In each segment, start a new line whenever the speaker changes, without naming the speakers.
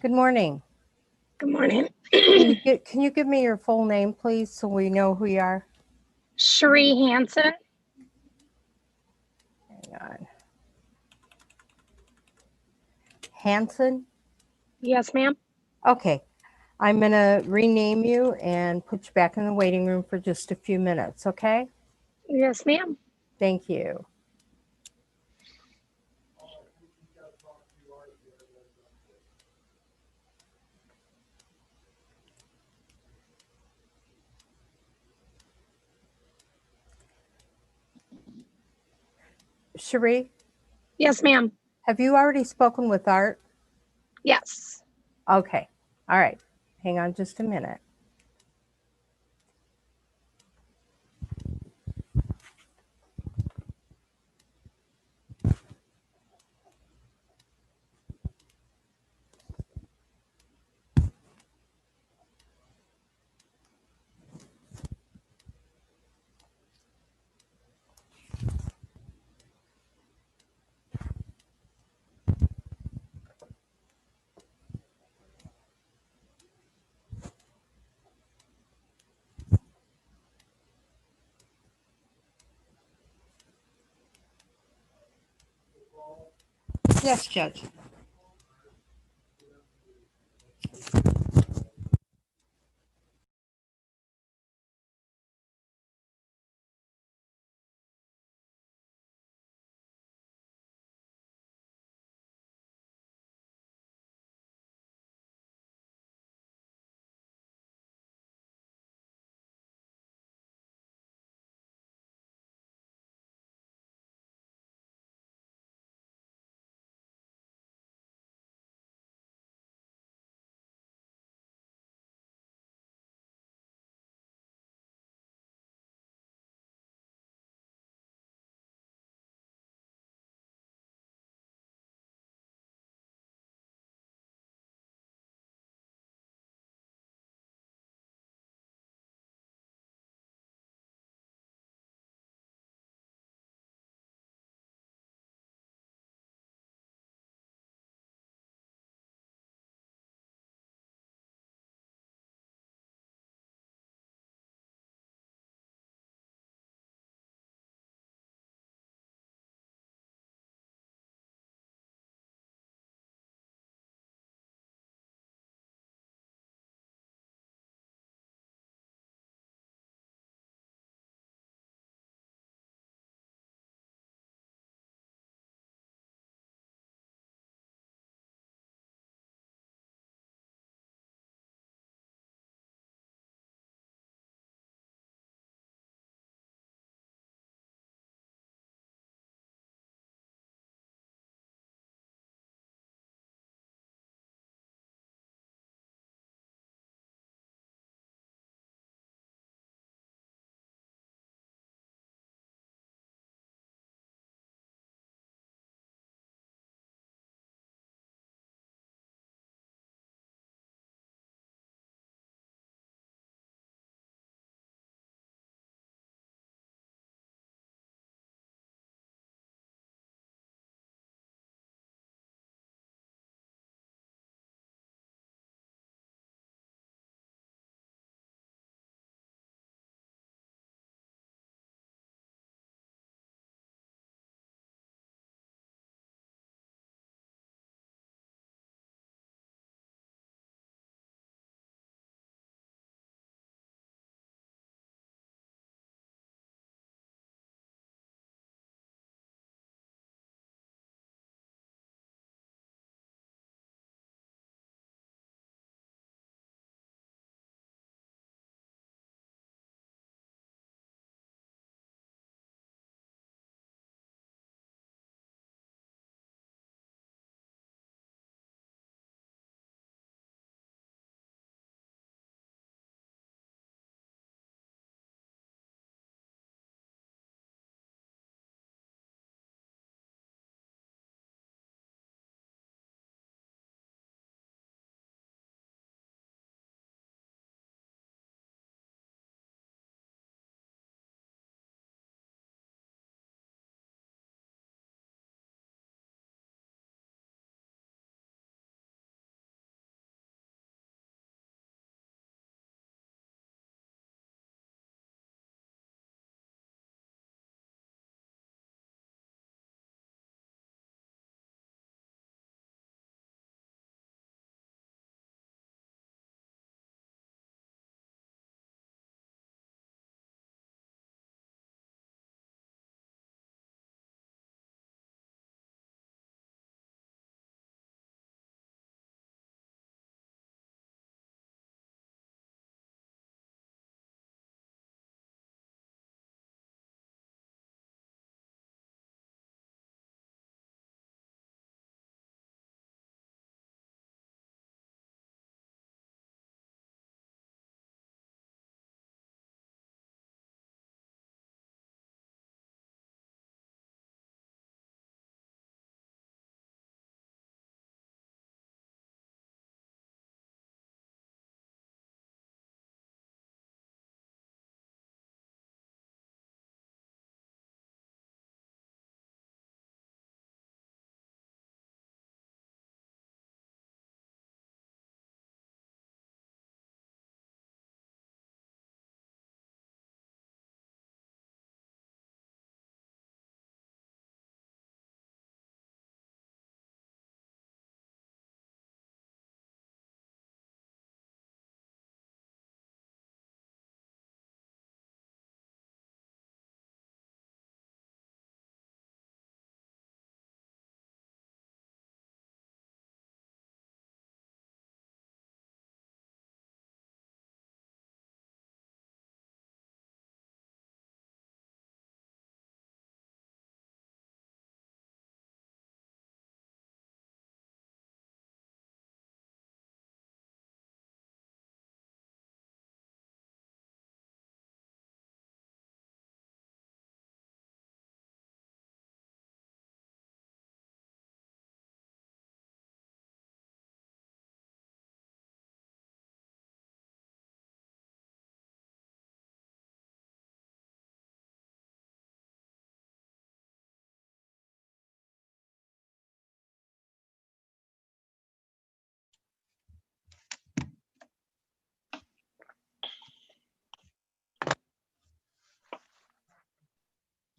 Good morning.
Good morning.
Can you give me your full name, please, so we know who you are?
Cherie Hansen.
Hang on. Hanson?
Yes, ma'am.
Okay. I'm going to rename you and put you back in the waiting room for just a few minutes, okay?
Yes, ma'am.
Thank you. Cherie,
Yes, ma'am.
have you already spoken with Art?
Yes.
Okay. All right. Hang on just a minute. Yes, Judge.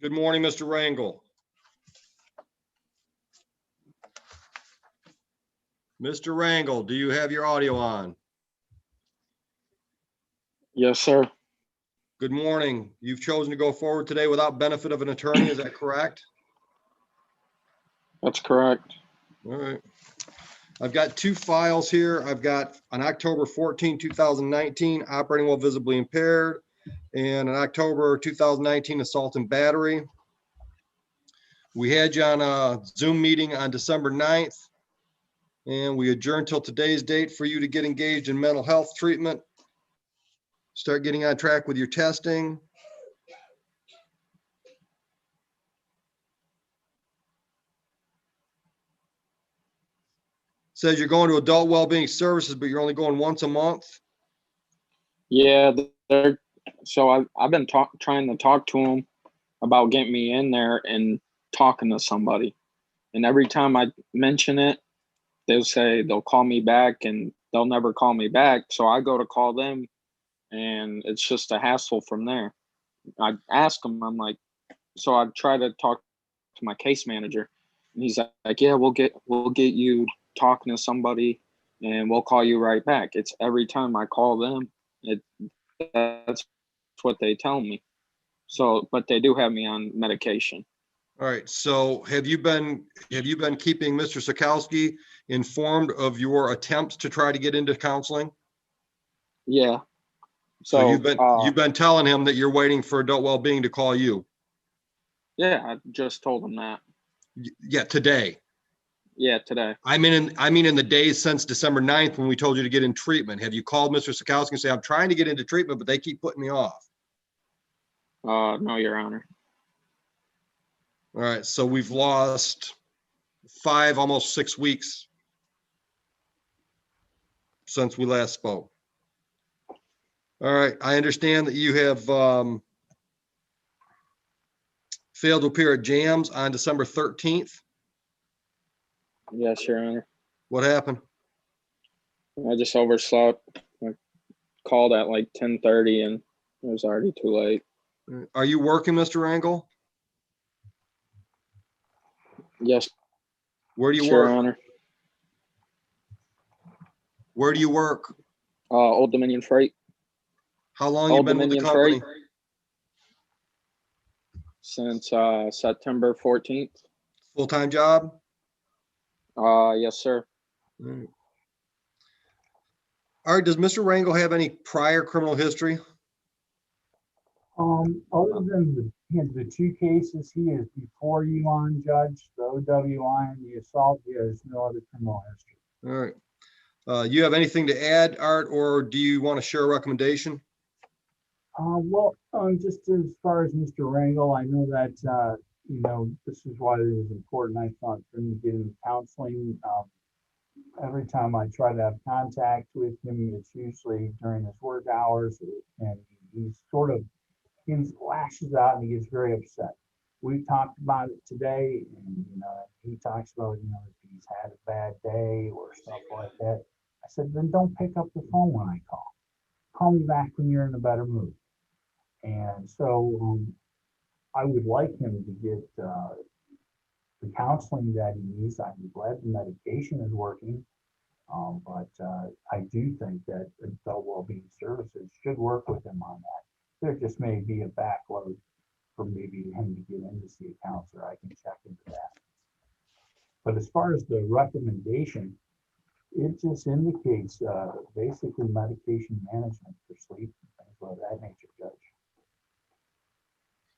Good morning, Mr. Rangel. Mr. Rangel, do you have your audio on?
Yes, sir.
Good morning. You've chosen to go forward today without benefit of an attorney, is that correct?
That's correct.
All right. I've got two files here. I've got on October 14, 2019, operating while visibly impaired, and an October 2019 assault and battery. We had you on a Zoom meeting on December 9th, and we adjourned till today's date for you to get engaged in mental health treatment, start getting on track with your testing. Says you're going to adult wellbeing services, but you're only going once a month.
Yeah, so I've been trying to talk to them about getting me in there and talking to somebody. And every time I mention it, they'll say they'll call me back and they'll never call me back. So I go to call them and it's just a hassle from there. I ask them, I'm like, so I try to talk to my case manager and he's like, yeah, we'll get you talking to somebody and we'll call you right back. It's every time I call them, that's what they tell me. So, but they do have me on medication.
All right. So have you been keeping Mr. Sikowski informed of your attempts to try to get into counseling?
Yeah.
So
So
you've been telling him that you're waiting for adult wellbeing to call you.
yeah, I just told him that.
Yeah, today.
Yeah, today.
I mean in the days since December 9th when we told you to get in treatment. Have you called Mr. Sikowski and say, I'm trying to get into treatment, but they keep putting me off?
No, Your Honor.
All right. So we've lost 5, almost 6 weeks since we last spoke. All right. I understand that you have failed to appear at JAMS on December 13th.
Yes, Your Honor.
What happened?
I just overslept. I called at like 10:30 and it was already too late.
Are you working, Mr. Rangel?
Yes,
Where do you
Your
work?
Honor.
Where do you work?
Old Dominion Freight.
How long you
Old
been with the
Dominion
company?
Freight. Since September 14th.
Full-time job?
Yes, sir.
All right. Does Mr. Rangel have any prior criminal history?
Other than the two cases he is before you on, Judge, the OWI and the assault, he has no other criminal history.
All right. You have anything to add, Art, or do you want to share a recommendation?
Just as far as Mr. Rangel, I know that, this is why it was important, I thought, for him to get into counseling. Every time I try to have contact with him, it's usually during his work hours, and he lashes out and he gets very upset. We've talked about it today, and he talks about if he's had a bad day or stuff like that. I said, then don't pick up the phone when I call. Call me back when you're in a better mood. And so I would like him to get the counseling that he needs. I'm glad the medication is working, but I do think that adult wellbeing services should work with him on that. There just may be a backload for maybe him to get in to see a counselor. I can check into that. But as far as the recommendation, it just indicates basically medication management for sleep and things of that nature, Judge.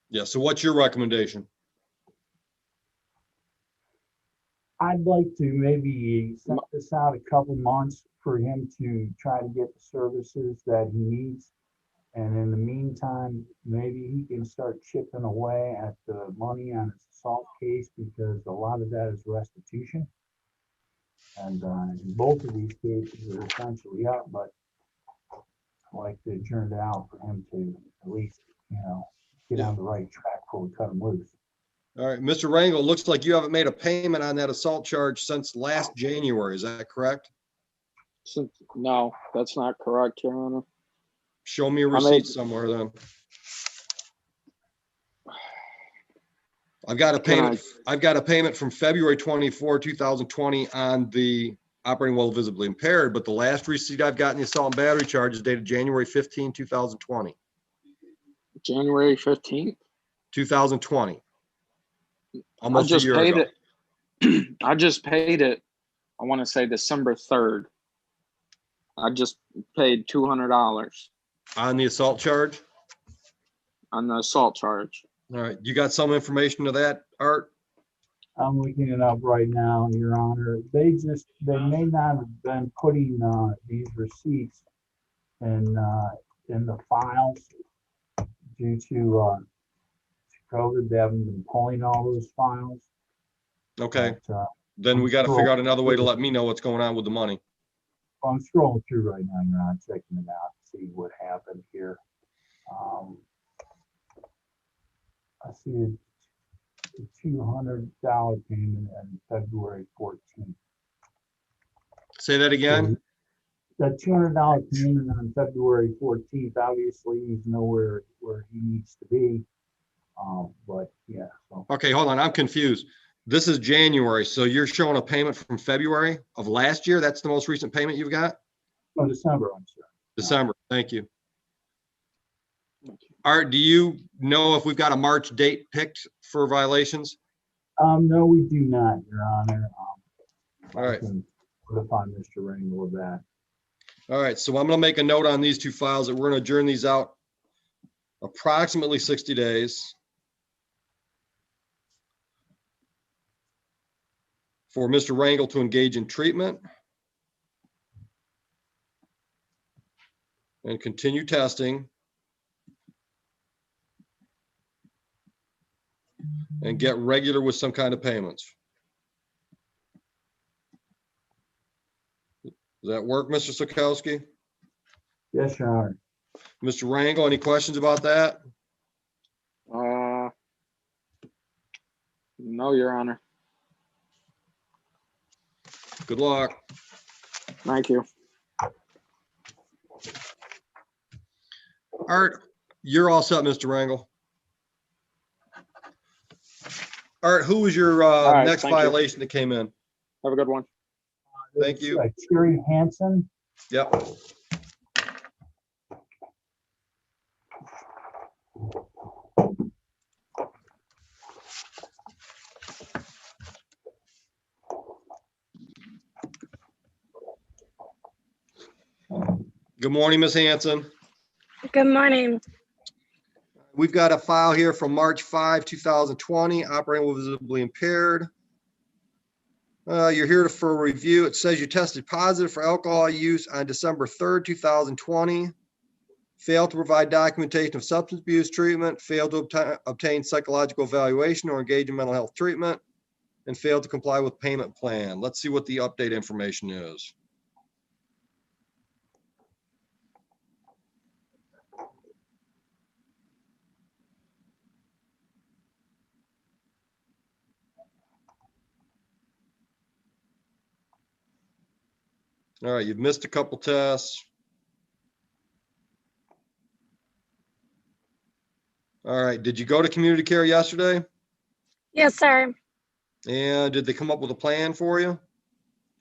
Yeah. So what's your recommendation?
I'd like to maybe set this out a couple months for him to try to get the services that he needs. And in the meantime, maybe he can start chipping away at the money on his assault case, because a lot of that is restitution. And both of these cases are essentially up, but I'd like to adjourn it out for him to at least, get on the right track before we cut him loose.
All right, Mr. Rangel, looks like you haven't made a payment on that assault charge since last January. Is that correct?
No, that's not correct, Your Honor.
Show me a receipt somewhere then. I've got a
Can
payment. I've got a payment from February 24, 2020 on the operating while visibly impaired, but the last receipt I've gotten the assault and battery charge is dated January 15, 2020.
January 15th?
2020.
I
Almost a
just
year
paid
ago.
it. I just paid it. I want to say December 3rd. I just paid $200
On the assault charge.
on the assault charge.
All right. You got some information to that, Art?
I'm looking it up right now, Your Honor. They may not have been putting these receipts in the files due to COVID. They haven't been pulling all those files.
Okay.
But,
Then we got to figure out another way to let me know what's going on with the money.
I'm scrolling through right now, Your Honor, checking it out, see what happened here. I see a $200 payment on February 14th.
Say that again.
That $200 payment on February 14th, obviously he's nowhere where he needs to be. But yeah, so
Okay, hold on. I'm confused. This is January, so you're showing a payment from February of last year? That's the most recent payment you've got?
December, I'm sorry.
December. Thank you. Art, do you know if we've got a March date picked for violations?
No, we do not, Your Honor.
All right.
I can put upon Mr. Rangel with that.
All right, so I'm going to make a note on these two files that we're going to adjourn these out approximately 60 days for Mr. Rangel to engage in treatment and continue testing and get regular with some kind of payments. Does that work, Mr. Sokowski?
Yes, Your Honor.
Mr. Rangel, any questions about that?
No, Your Honor.
Good luck.
Thank you.
Art, you're all set, Mr. Rangel. Art, who was your
right,
next
thank you.
violation that came in?
Have a good one.
Thank you.
Terry Hansen.
Yep. Good morning, Ms. Hanson.
Good morning.
We've got a file here from March 5, 2020, operating with visibly impaired. You're here for a review. It says you tested positive for alcohol use on December 3rd, 2020. Failed to provide documentation of substance abuse treatment, failed to obtain psychological evaluation or engage in mental health treatment, and failed to comply with payment plan. Let's see what the update information is. All right, you've missed a couple tests. All right, did you go to community care yesterday?
Yes, sir.
And did they come up with a plan for you?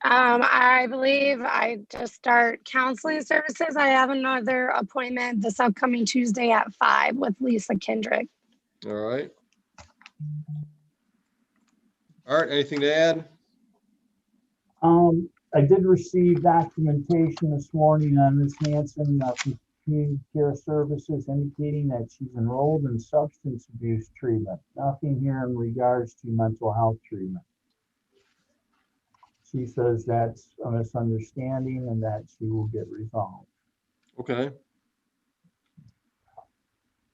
I believe I just start counseling services. I have another appointment this upcoming Tuesday at 5 with Lisa Kendrick.
All right. All right, anything to add?
I did receive documentation this morning on Ms. Hanson from Community Care Services indicating that she's enrolled in substance abuse treatment. Nothing here in regards to mental health treatment. She says that's a misunderstanding and that she will get resolved.
Okay.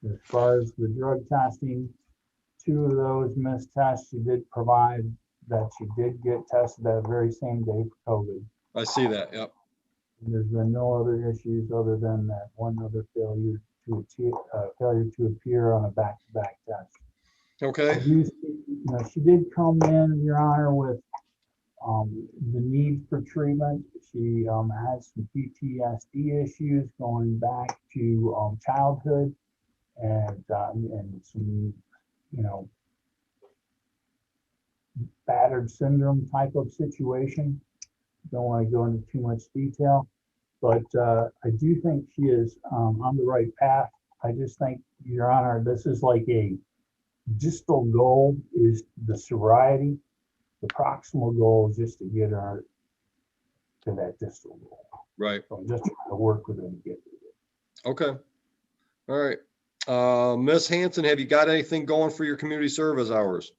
As far as the drug testing, 2 of those missed tests, she did provide that she did get tested that very same day for COVID.
I see that, yep.
And there's been no other issues other than that one other failure to appear on a back-to-back test.
Okay.
She did come in, Your Honor, with the need for treatment. She had some PTSD issues going back to childhood and some, battered syndrome type of situation. Don't want to go into too much detail, but I do think she is on the right path. I just think, Your Honor, this is like a distal goal is the sobriety. The proximal goal is just to get her to that distal goal.
Right.
So I'm just trying to work with her to get there.
Okay. All right. Miss Hanson, have you got anything going for your community service hours?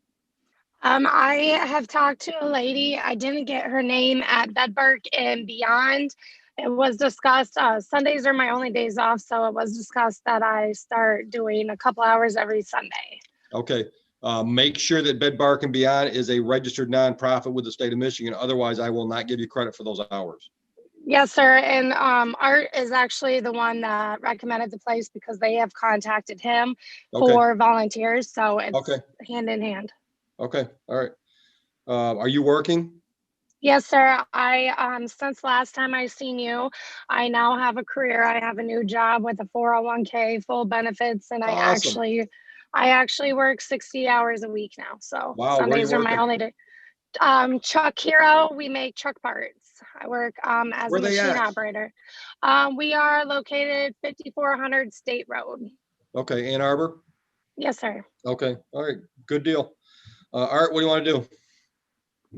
I have talked to a lady. I didn't get her name at Bedbark and Beyond. It was discussed, Sundays are my only days off, so it was discussed that I start doing a couple hours every Sunday.
Okay. Make sure that Bed Bark and Beyond is a registered nonprofit with the state of Michigan. Otherwise, I will not give you credit for those hours.
Yes, sir. And Art is actually the one that recommended the place because they have contacted him
Okay.
for volunteers. So it's
Okay.
hand in hand.
Okay. All right. Are you working?
Yes, sir. I since last time I seen you, I now have a career. I have a new job with a 401k, full benefits, and
Awesome.
I actually work 60 hours a week now. So
Wow, where are you
Sundays are my
working?
only day. Truck Hero, we make truck parts. I work as
Where
a
they
machine
at?
operator. We are located 5400 State Road.
Okay. Ann Arbor?
Yes, sir.
Okay. All right. Good deal. Art, what do you want to do?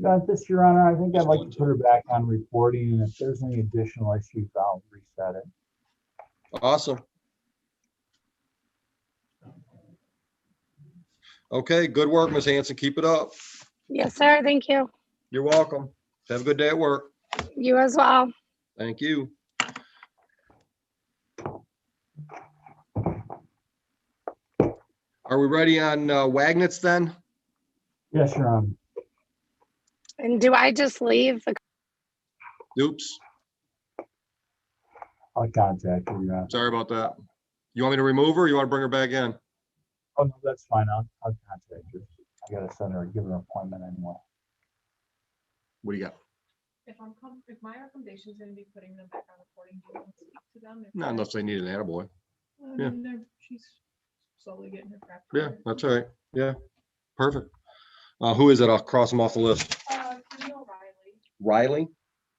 Got this, Your Honor. I think I'd
Just
like
one,
to put her back on reporting, and if there's any additional issues, I'll reset it.
Awesome. Okay. Good work, Miss Hanson. Keep it up.
Yes, sir. Thank you.
You're welcome. Have a good day at work.
You as well.
Thank you. Are we ready on Wagnitz then?
Yes, Your Honor.
And do I just leave the
Oops.
I'll contact her, Your Honor.
Sorry about that. You want me to remove her or you want to bring her back in?
Oh, no, that's fine. I'll contact her. I gotta send her, give her an appointment anyway.
What do you got?
If my recommendation is going to be putting them back on reporting, do you want to speak to them?
Not unless they need an attaboy.
I mean, she's slowly getting her crap
Yeah,
together.
that's all right. Yeah, perfect. Who is it? I'll cross them off the list.
Camille Riley.
Riley?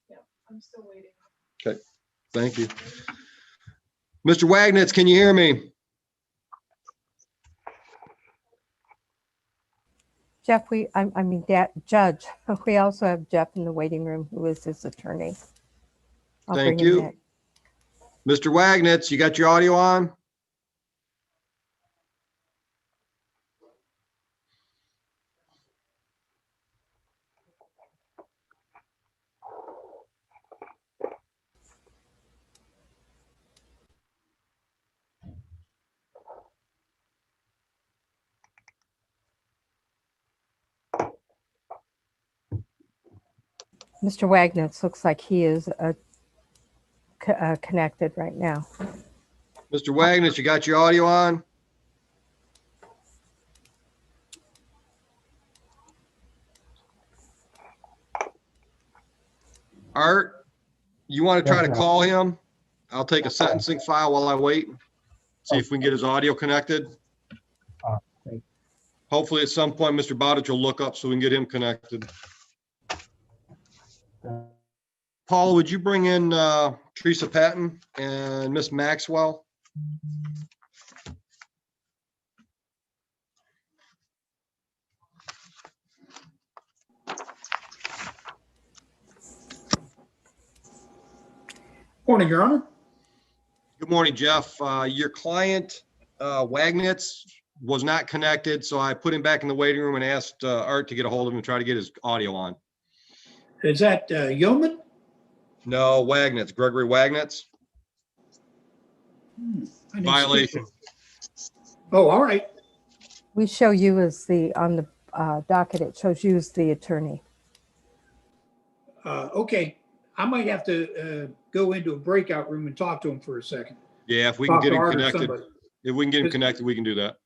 Yeah, I'm still waiting.
Okay, thank you. Mr. Wagnitz, can you hear me?
Jeff, Judge, we also have Jeff in the waiting room, who is his attorney. I'll
Thank
bring him
you.
back.
Mr. Wagnitz, you got your audio on?
Mr. Wagnitz looks like he is connected right now.
Mr. Wagnitz, you got your audio on? Art, you want to try to call him? I'll take a sentencing file while I wait. See if we can get his audio connected.
Thank
Hopefully at some point, Mr. Bowditch will look up so we can get him connected.
you.
Paul, would you bring in Teresa Patton and Miss Maxwell?
Morning, Your Honor.
Good morning, Jeff. Your client, Wagnitz, was not connected, so I put him back in the waiting room and asked Art to get a hold of him and try to get his audio on.
Is that Yeoman?
No, Wagnitz, Gregory Wagnitz.
I didn't see it.
Violation.
Oh, all right.
We show you as on the docket, it shows you as the attorney.
Okay. I might have to go into a breakout room and talk to him for a second.
Yeah, if we can
Talk
get
to
him
Art or
connected,
somebody.
if we can get him connected, we can do that.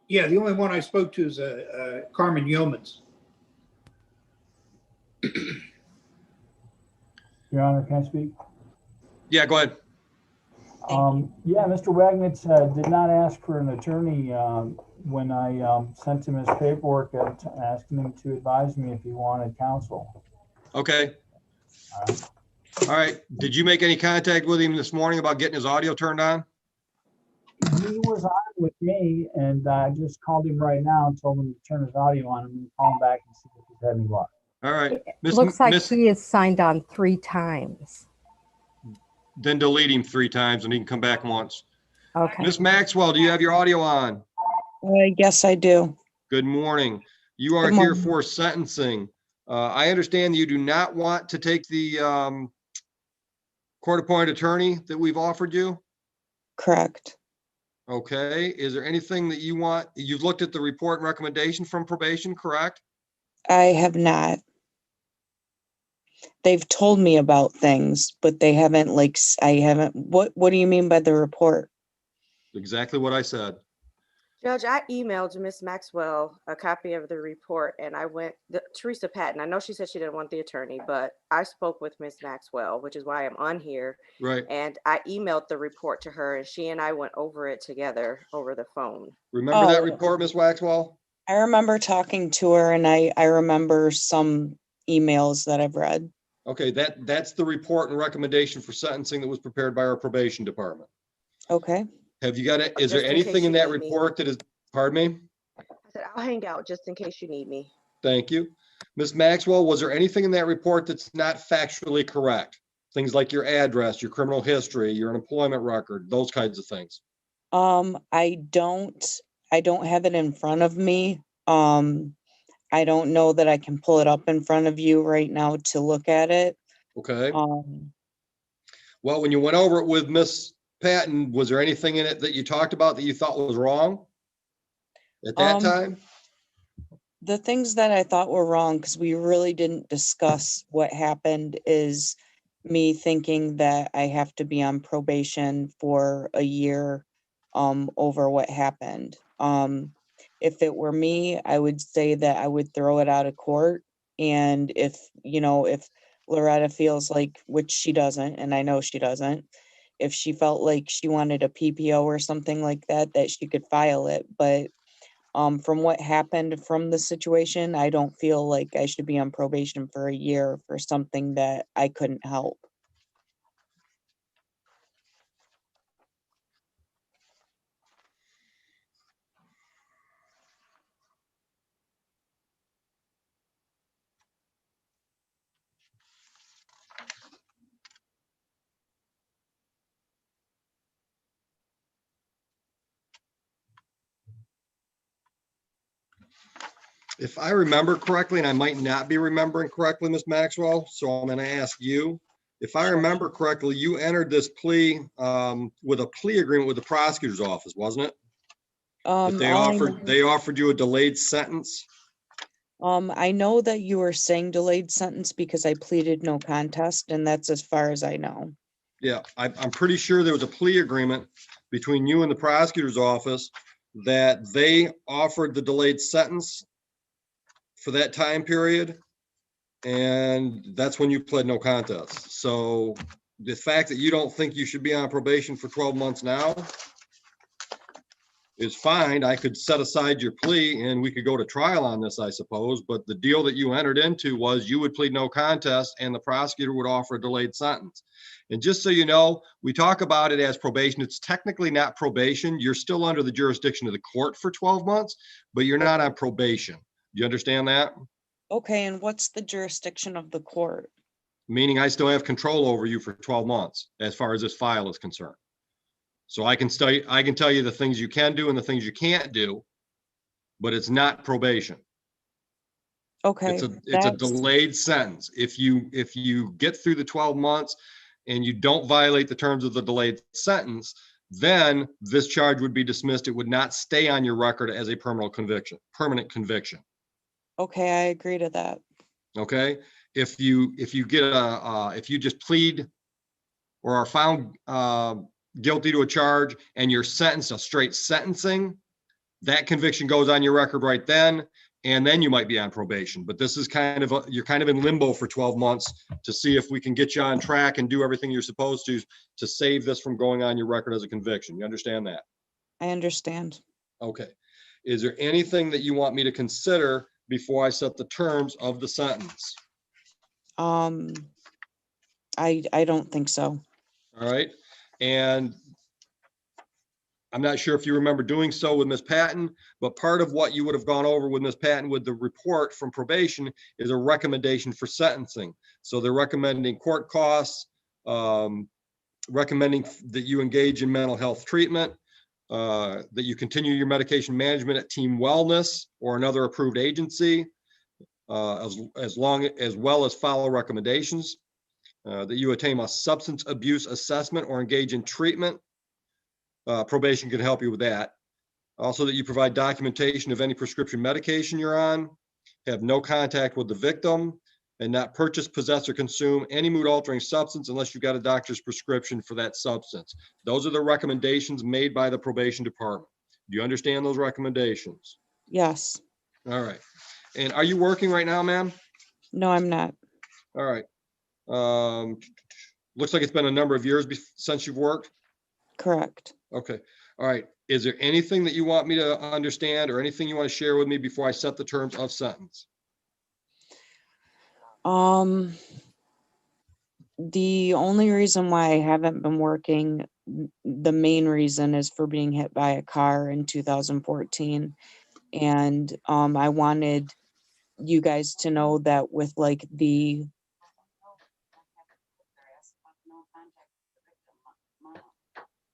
Yeah, the only one I spoke to is Carmen Yeomans.
Your Honor, can I speak?
Yeah, go ahead.
Yeah, Mr. Wagnitz did not ask for an attorney when I sent him his paperwork asking him to advise me if he wanted counsel.
Okay,
All right.
all right. Did you make any contact with him this morning about getting his audio turned on?
He was on with me, and I just called him right now and told him to turn his audio on. I'm going to call him back and see if he's had any luck.
All right.
It
Miss-
looks like
Miss-
he is signed on 3 times.
Then delete him 3 times and he can come back once.
Okay.
Miss Maxwell, do you have your audio on?
Yes, I do.
Good morning. You are
Good
here
morning.
for sentencing. I understand you do not want to take the court-appointed attorney that we've offered you.
Correct.
Okay, is there anything that you want? You've looked at the report and recommendation from probation, correct?
I have not. They've told me about things, but they haven't I haven't, what do you mean by the report?
Exactly what I said.
Judge, I emailed Miss Maxwell a copy of the report and Teresa Patton, I know she said she didn't want the attorney, but I spoke with Miss Maxwell, which is why I'm on here.
Right.
And I emailed the report to her and she and I went over it together over the phone.
Remember that
Oh.
report, Miss Waxwell?
I remember talking to her, and I remember some emails that I've read.
Okay, that's the report and recommendation for sentencing that was prepared by our probation department.
Okay.
Have you got it? Is there
Just in case
anything in
you
that
need me.
report that is, pardon me?
I said, I'll hang out just in case you need me.
Thank you. Ms. Maxwell, was there anything in that report that's not factually correct? Things like your address, your criminal history, your employment record, those kinds of things.
I don't have it in front of me. I don't know that I can pull it up in front of you right now to look at it.
Okay.
Um,
Well, when you went over it with Miss Patton, was there anything in it that you talked about that you thought was wrong at that time?
The things that I thought were wrong, because we really didn't discuss what happened, is me thinking that I have to be on probation for a year over what happened. If it were me, I would say that I would throw it out of court. And if Loretta feels like, which she doesn't, and I know she doesn't, if she felt like she wanted a PPO or something like that, that she could file it. But from what happened from the situation, I don't feel like I should be on probation for a year for something that I couldn't help.
If I remember correctly, and I might not be remembering correctly, Ms. Maxwell, so I'm going to ask you. If I
Sure.
remember correctly, you entered this plea with a plea agreement with the prosecutor's office, wasn't it? That they offered you a delayed sentence?
I know that you were saying delayed sentence because I pleaded no contest, and that's as far as I know.
Yeah, I'm pretty sure there was a plea agreement between you and the prosecutor's office that they offered the delayed sentence for that time period. And that's when you pled no contest. So the fact that you don't think you should be on probation for 12 months now is fine. I could set aside your plea and we could go to trial on this, I suppose. But the deal that you entered into was you would plead no contest and the prosecutor would offer a delayed sentence. And just so you know, we talk about it as probation. It's technically not probation. You're still under the jurisdiction of the court for 12 months, but you're not on probation. Do you understand that?
Okay, and what's the jurisdiction of the court?
Meaning I still have control over you for 12 months as far as this file is concerned. So I can tell you the things you can do and the things you can't do, but it's not probation.
Okay.
It's a delayed sentence. If you get through the 12 months and you don't violate the terms of the delayed sentence, then this charge would be dismissed. It would not stay on your record as a permanent conviction.
Okay, I agree to that.
Okay, if you just plead or are found guilty to a charge and you're sentenced a straight sentencing, that conviction goes on your record right then, and then you might be on probation. But this is you're kind of in limbo for 12 months to see if we can get you on track and do everything you're supposed to save this from going on your record as a conviction. You understand that?
I understand.
Okay. Is there anything that you want me to consider before I set the terms of the sentence?
I don't think so.
All right. And I'm not sure if you remember doing so with Ms. Patton, but part of what you would have gone over with Ms. Patton with the report from probation is a recommendation for sentencing. So they're recommending court costs, recommending that you engage in mental health treatment, that you continue your medication management at Team Wellness or another approved agency, as well as follow recommendations, that you attain a substance abuse assessment or engage in treatment. Probation can help you with that. Also, that you provide documentation of any prescription medication you're on, have no contact with the victim, and not purchase, possess, or consume any mood-altering substance unless you've got a doctor's prescription for that substance. Those are the recommendations made by the probation department. Do you understand those recommendations?
Yes.
All right. And are you working right now, ma'am?
No, I'm not.
All right. Looks like it's been a number of years since you've worked.
Correct.
Okay. All right. Is there anything that you want me to understand or anything you want to share with me before I set the terms of sentence?
The only reason why I haven't been working, the main reason is for being hit by a car in 2014. And I wanted you guys to know that with like the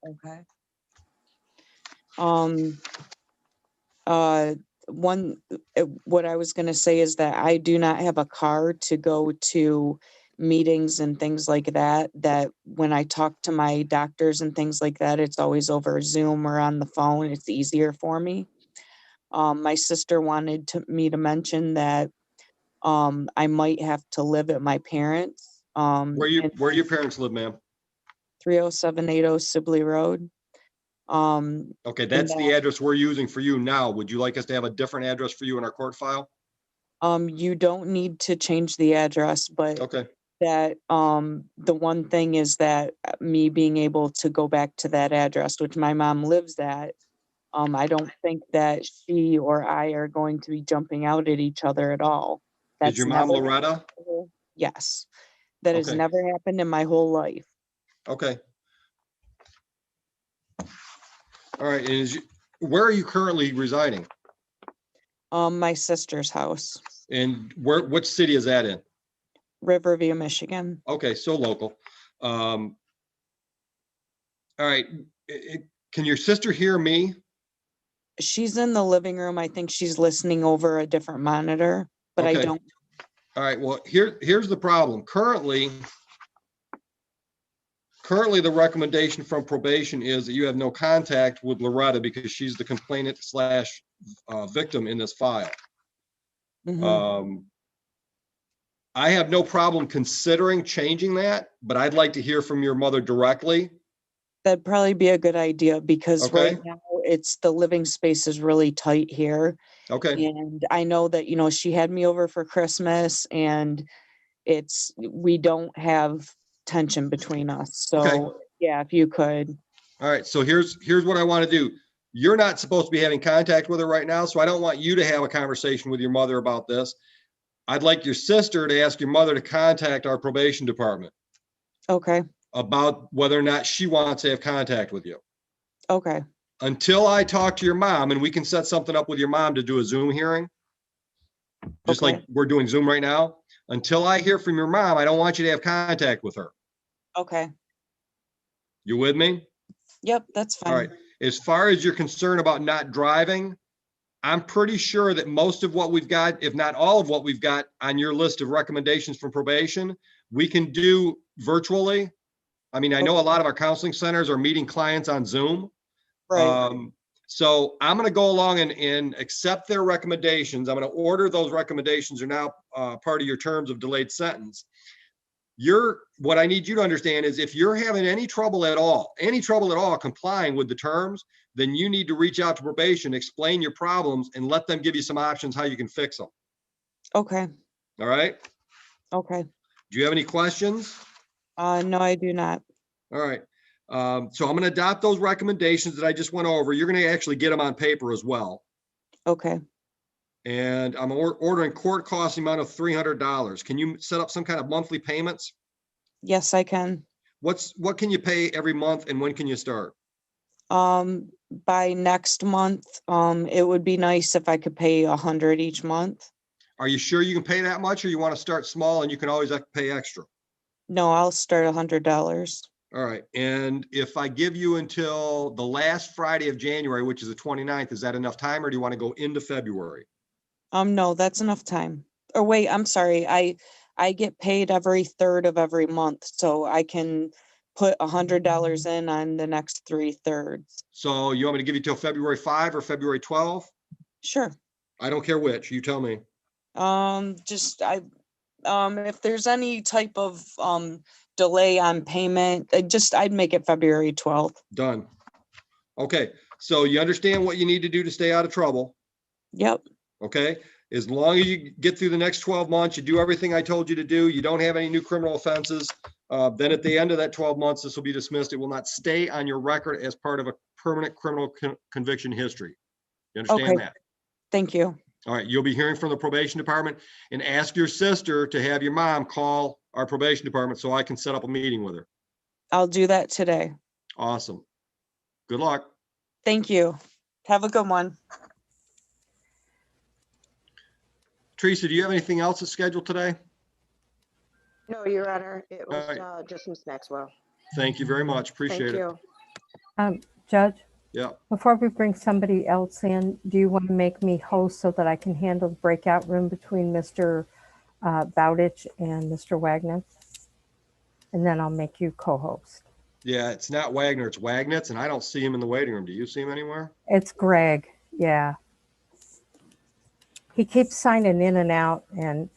okay. What I was going to say is that I do not have a car to go to meetings and things like that, that when I talk to my doctors and things like that, it's always over Zoom or on the phone. It's easier for me. My sister wanted me to mention that I might have to live at my parents.
Where your parents live, ma'am?
30780 Sibley Road.
Okay, that's the address we're using for you now. Would you like us to have a different address for you in our court file?
You don't need to change the address, but
Okay.
that the one thing is that me being able to go back to that address, which my mom lives at, I don't think that she or I are going to be jumping out at each other at all.
Is your mom Loretta?
Yes. That has
Okay.
never happened in my whole life.
Okay. All right. And where are you currently residing?
My sister's house.
And which city is that in?
Riverview, Michigan.
Okay, so local. All right. Can your sister hear me?
She's in the living room. I think she's listening over a different monitor, but
Okay.
I don't.
All right. Well, here's the problem. Currently, the recommendation from probation is that you have no contact with Loretta because she's the complainant / victim in this file.
Mm-hmm.
I have no problem considering changing that, but I'd like to hear from your mother directly.
That'd probably be a good idea because
Okay.
right now it's the living space is really tight here.
Okay.
And I know that, she had me over for Christmas and we don't have tension between us. So
Okay.
yeah, if you could.
All right. So here's what I want to do. You're not supposed to be having contact with her right now, so I don't want you to have a conversation with your mother about this. I'd like your sister to ask your mother to contact our probation department.
Okay.
About whether or not she wants to have contact with you.
Okay.
Until I talk to your mom, and we can set something up with your mom to do a Zoom hearing, just
Okay.
like we're doing Zoom right now. Until I hear from your mom, I don't want you to have contact with her.
Okay.
You with me?
Yep, that's fine.
All right. As far as you're concerned about not driving, I'm pretty sure that most of what we've got, if not all of what we've got on your list of recommendations from probation, we can do virtually. I mean, I know a lot of our counseling centers are meeting clients on Zoom.
Right.
So I'm going to go along and accept their recommendations. I'm going to order those recommendations are now part of your terms of delayed sentence. What I need you to understand is if you're having any trouble at all complying with the terms, then you need to reach out to probation, explain your problems, and let them give you some options how you can fix them.
Okay.
All right.
Okay.
Do you have any questions?
No, I do not.
All right. So I'm going to adopt those recommendations that I just went over. You're going to actually get them on paper as well.
Okay.
And I'm ordering court costs the amount of $300. Can you set up some kind of monthly payments?
Yes, I can.
What can you pay every month and when can you start?
By next month, it would be nice if I could pay 100 each month.
Are you sure you can pay that much, or you want to start small and you can always pay extra?
No, I'll start $100.
All right. And if I give you until the last Friday of January, which is the 29th, is that enough time, or do you want to go into February?
No, that's enough time. Or wait, I'm sorry. I get paid every third of every month, so I can put $100 in on the next 3/3.
So you want me to give you till February 5 or February 12?
Sure.
I don't care which, you tell me.
If there's any type of delay on payment, I'd make it February 12th.
Done. Okay, so you understand what you need to do to stay out of trouble,
Yep.
okay? As long as you get through the next 12 months, you do everything I told you to do, you don't have any new criminal offenses, then at the end of that 12 months, this will be dismissed. It will not stay on your record as part of a permanent criminal conviction history. You understand
Okay.
that?
Thank you.
All right, you'll be hearing from the probation department, and ask your sister to have your mom call our probation department so I can set up a meeting with her.
I'll do that today.
Awesome. Good luck.
Thank you. Have a good one.
Teresa, do you have anything else that's scheduled today?
No, Your Honor, it was
right.
just Ms. Maxwell.
Thank you very much. Appreciate
Thank
it.
you.
Judge,
Yeah.
before we bring somebody else in, do you want to make me host so that I can handle the breakout room between Mr. Bowditch and Mr. Wagner? And then I'll make you co-host.
Yeah, it's not Wagner, it's Wagnitz, and I don't see him in the waiting room. Do you see him anywhere?
It's Greg, yeah. He keeps signing in and out, and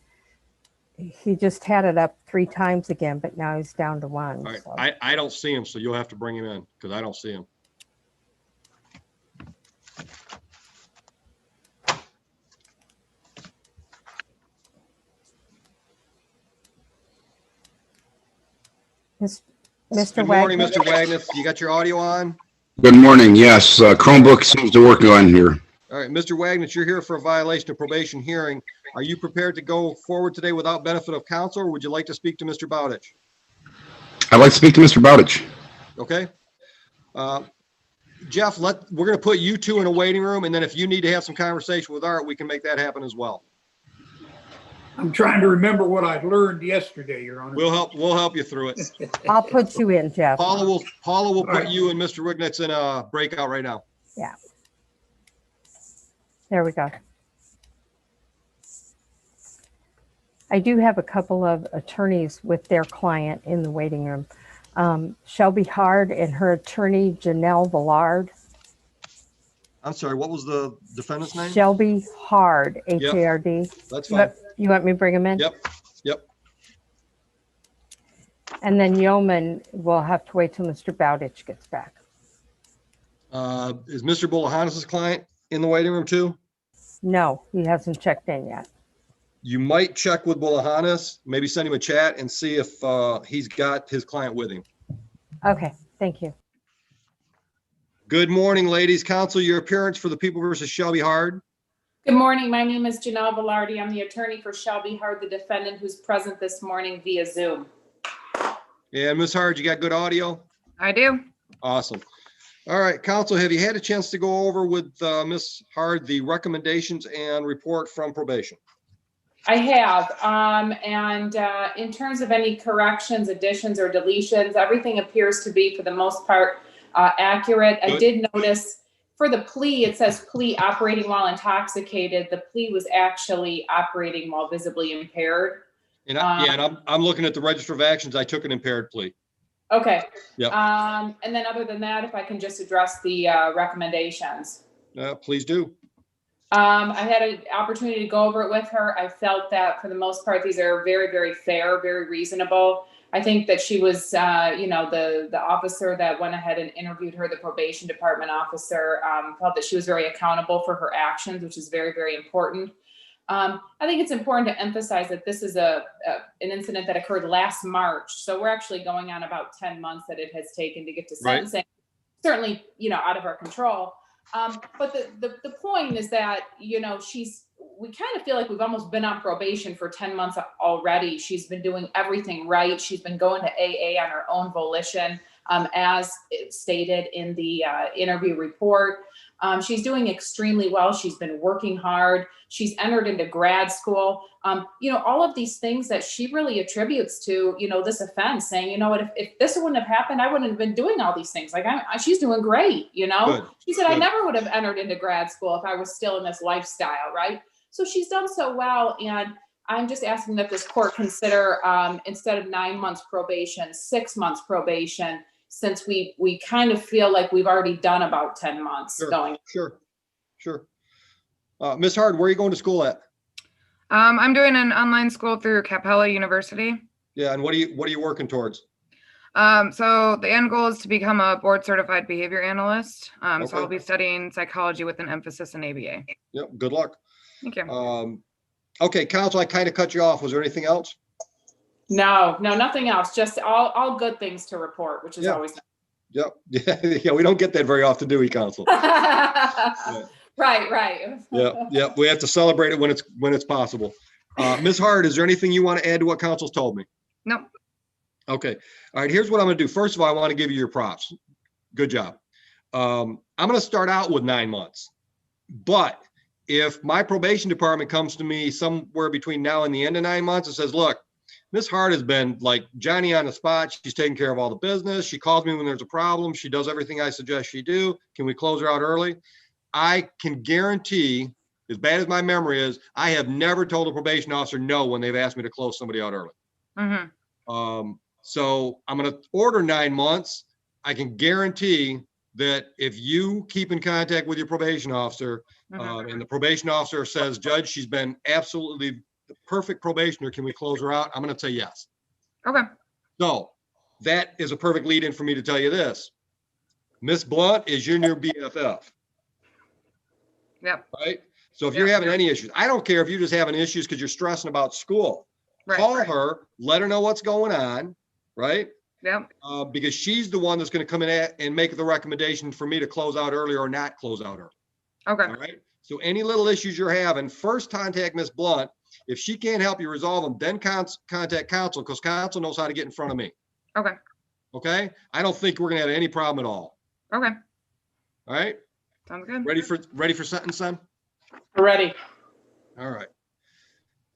he just had it up 3 times again, but now he's down to 1.
All right,
So.
I don't see him, so you'll have to bring him in because I don't see him.
Mr.
Good morning,
Wagner?
Mr. Wagnitz. You got your audio on?
Good morning. Yes, Chromebook seems to work on here.
All right, Mr. Wagnitz, you're here for a violation of probation hearing. Are you prepared to go forward today without benefit of counsel, or would you like to speak to Mr. Bowditch?
I'd like to speak to Mr. Bowditch.
Okay. Jeff, we're going to put you two in a waiting room, and then if you need to have some conversation with Art, we can make that happen as well.
I'm trying to remember what I learned yesterday, Your Honor.
We'll help you through it.
I'll put you in, Jeff.
Paula will put
right.
you and Mr. Wignitz in a breakout right now.
Yeah. There we go. I do have a couple of attorneys with their client in the waiting room. Shelby Hard and her attorney, Janelle Villard.
I'm sorry, what was the defendant's name?
Shelby Hard, H-A-R-D.
That's fine.
You want me to bring him in?
Yep.
And then Yeoman will have to wait till Mr. Bowditch gets back.
Is Mr. Bulahanis' client in the waiting room too?
No, he hasn't checked in yet.
You might check with Bulahanis, maybe send him a chat and see if he's got his client with him.
Okay, thank you.
Good morning, ladies. Counsel, your appearance for the People versus Shelby Hard.
Good morning. My name is Janelle Velarde. I'm the attorney for Shelby Hard, the defendant who's present this morning via Zoom.
Yeah, Ms. Hard, you got good audio?
I do.
Awesome. All right, counsel, have you had a chance to go over with Ms. Hard the recommendations and report from probation?
I have. In terms of any corrections, additions, or deletions, everything appears to be, for the most part, accurate.
Good.
I did notice for the plea, it says plea operating while intoxicated. The plea was actually operating while visibly impaired.
And I'm looking at the register of actions. I took an impaired plea.
Okay.
Yep.
And then other than that, if I can just address the recommendations.
Please do.
I had an opportunity to go over it with her. I felt that for the most part, these are very, very fair, very reasonable. I think that she was, the officer that went ahead and interviewed her, the probation department officer, felt that she was very accountable for her actions, which is very, very important. I think it's important to emphasize that this is an incident that occurred last March. So we're actually going on about 10 months that it has taken to get to sentencing. Right. Certainly, out of our control. But the point is that, you know, we kind of feel like we've almost been on probation for 10 months already. She's been doing everything right. She's been going to AA on her own volition, as stated in the interview report. She's doing extremely well. She's been working hard. She's entered into grad school. You know, all of these things that she really attributes to, you know, this offense, saying, you know what, if this wouldn't have happened, I wouldn't have been doing all these things. Like, she's doing great, you know?
Good.
She said, I
Good.
never would have entered into grad school if I was still in this lifestyle, right? So she's done so well. And I'm just asking that this court consider, instead of 9 months probation, 6 months probation, since we kind of feel like we've already done about 10 months going.
Sure. Ms. Hard, where are you going to school at?
I'm doing an online school through Capella University.
Yeah, and what are you working towards?
So the end goal is to become a board certified behavior analyst.
Okay.
So I'll be studying psychology with an emphasis in ABA.
Yep, good luck.
Thank you.
Okay, counsel, I kind of cut you off. Was there anything else?
No, nothing else. Just all good things to report, which is always.
Yep. Yeah, we don't get that very often, do we, counsel?
Right.
Yeah. We have to celebrate it when it's possible. Ms. Hard, is there anything you want to add to what counsel's told me?
Nope.
Okay. All right. Here's what I'm going to do. First of all, I want to give you your props. Good job. I'm going to start out with 9 months, but if my probation department comes to me somewhere between now and the end of 9 months and says, look, Ms. Hart has been like Johnny on the spot. She's taking care of all the business. She calls me when there's a problem. She does everything I suggest she do. Can we close her out early? I can guarantee, as bad as my memory is, I have never told a probation officer no when they've asked me to close somebody out early.
Mm-hmm.
So I'm going to order 9 months. I can guarantee that if you keep in contact with your probation officer, and the probation officer says, Judge, she's been absolutely the perfect probationer, can we close her out? I'm going to say yes.
Okay.
So that is a perfect lead in for me to tell you this. Miss Blunt is your new BFF.
Yep.
Right? So if you're having any issues, I don't care if you're just having issues because you're stressing about school. Call her, let her know what's going on, right?
Yep.
Because she's the one that's going to come in and make the recommendation for me to close out early or not close out early.
Okay.
All right. So any little issues you're having, first contact Miss Blunt. If she can't help you resolve them, then contact counsel, because counsel knows how to get in front of me.
Okay.
Okay. I don't think we're going to have any problem at all.
Okay.
All right.
Sounds good.
Ready for sentence, son?
Ready.
All right.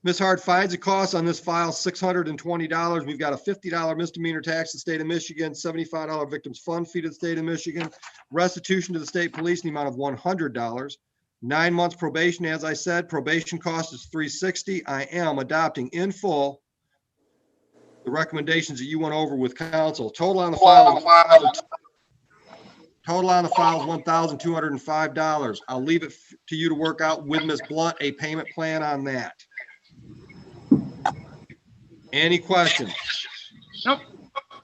Ms. Hart, fines and costs on this file, $620. We've got a $50 misdemeanor tax to the state of Michigan, $75 victims fund fee to the state of Michigan, restitution to the state police in the amount of $100. 9 months probation, as I said, probation cost is $360. I am adopting in full the recommendations that you went over with counsel. Total on the file is $1,205. I'll leave it to you to work out with Ms. Blunt a payment plan on that. Any questions?
Nope.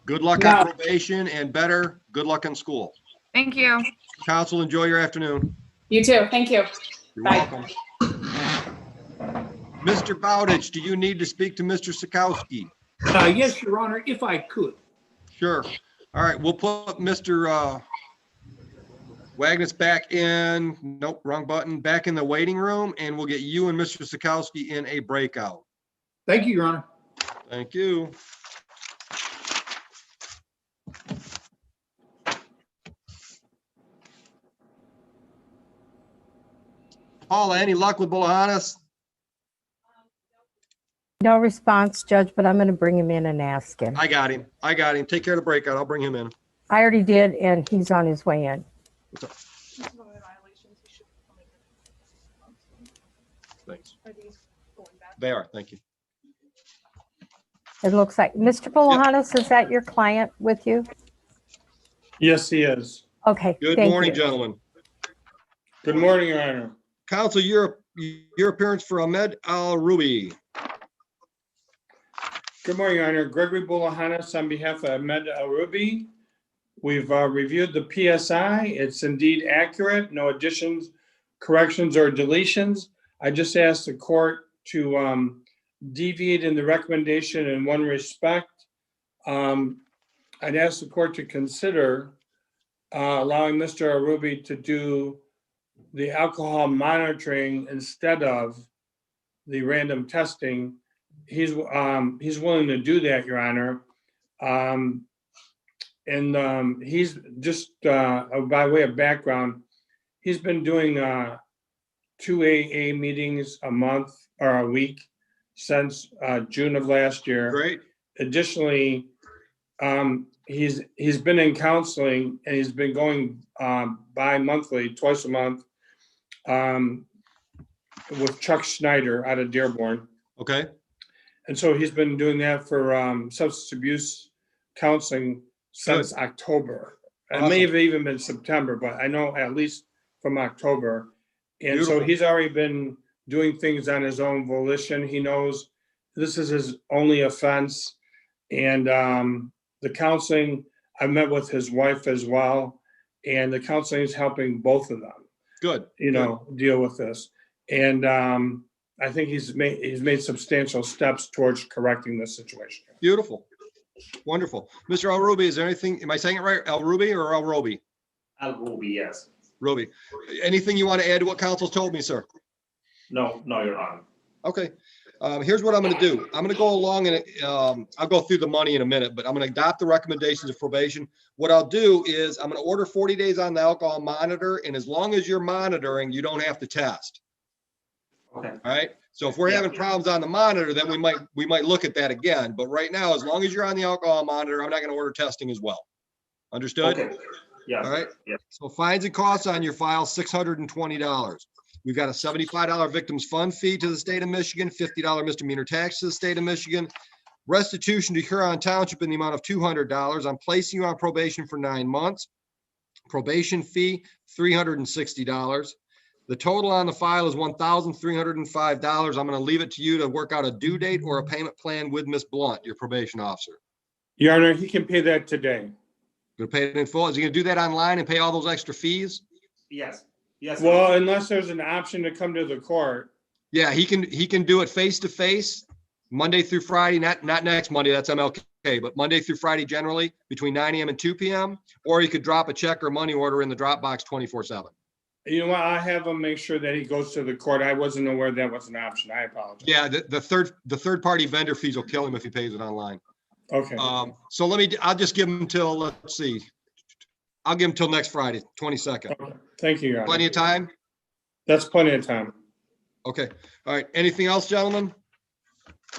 Good luck on probation and better. Good luck in school.
Thank you.
Counsel, enjoy your afternoon.
You too. Thank you.
You're
Bye.
welcome. Mr. Bowditch, do you need to speak to Mr. Sikowski?
Yes, Your Honor, if I could.
Sure. All right, we'll put Mr. Wagnitz back in, nope, wrong button, back in the waiting room, and we'll get you and Mr. Sikowski in a breakout.
Thank you, Your Honor.
Thank you. Paula, any luck with Bolahanas?
No response, Judge, but I'm going to bring him in and ask him.
I got him. Take care of the breakout. I'll bring him in.
I already did, and he's on his way in.
Thanks. They are. Thank you.
It looks like, Mr. Bolahanas, is that your client with you?
Yes, he is.
Okay.
Good
thank
morning,
you.
gentlemen.
Good morning, Your Honor.
Counsel, your appearance for Ahmed Al-Rubi.
Good morning, Your Honor. Gregory Bolahanas on behalf of Ahmed Al-Rubi. We've reviewed the PSI. It's indeed accurate. No additions, corrections, or deletions. I just asked the court to deviate in the recommendation in one respect. I'd ask the court to consider allowing Mr. Al-Rubi to do the alcohol monitoring instead of the random testing. He's willing to do that, Your Honor. He's just, by way of background, he's been doing 2 AA meetings a month or a week since June of last year.
Great.
Additionally, he's been in counseling, and he's been going bi-monthly, twice a month, with Chuck Schneider out of Dearborn.
Okay.
And so he's been doing that for substance abuse counseling since October. It may have even been September, but I know at least from October. And so he's already been doing things on his own volition. He knows this is his only offense. And the counseling, I met with his wife as well, and the counseling is helping both of them.
Good.
Deal with this. And I think he's made substantial steps towards correcting this situation.
Beautiful. Wonderful. Mr. El Ruby, is there anything, am I saying it right? El Ruby or El Roby?
El Ruby, yes.
Ruby. Anything you want to add to what council's told me, sir?
No, Your Honor.
Okay. Here's what I'm going to do. I'm going to go along and I'll go through the money in a minute, but I'm going to adopt the recommendations of probation. What I'll do is I'm going to order 40 days on the alcohol monitor. And as long as you're monitoring, you don't have to test.
Okay.
All right. So if we're having problems on the monitor, then we might look at that again. But right now, as long as you're on the alcohol monitor, I'm not going to order testing as well. Understood?
Okay. Yeah.
All right.
Yeah.
So fines and costs on your file, $620. We've got a $75 victims fund fee to the state of Michigan, $50 misdemeanor tax to the state of Michigan, restitution to Huron Township in the amount of $200. I'm placing you on probation for 9 months. Probation fee, $360. The total on the file is $1,305. I'm going to leave it to you to work out a due date or a payment plan with Ms. Blunt, your probation officer.
Your Honor, he can pay that today.
Going to pay it in full? Is he going to do that online and pay all those extra fees?
Yes. Yes.
Well, unless there's an option to come to the court.
Yeah, he can do it face to face, Monday through Friday, not next Monday, that's MLK, but Monday through Friday generally between 9 a.m. and 2 p.m. Or he could drop a check or money order in the Dropbox 24/7.
You know what? I have him make sure that he goes to the court. I wasn't aware that was an option. I apologize.
Yeah, the third party vendor fees will kill him if he pays it online.
Okay.
So I'll just give him till, let's see. I'll give him till next Friday, 22nd.
Okay. Thank you, Your Honor.
Plenty of time?
That's plenty of time.
Okay. All right. Anything else, gentlemen?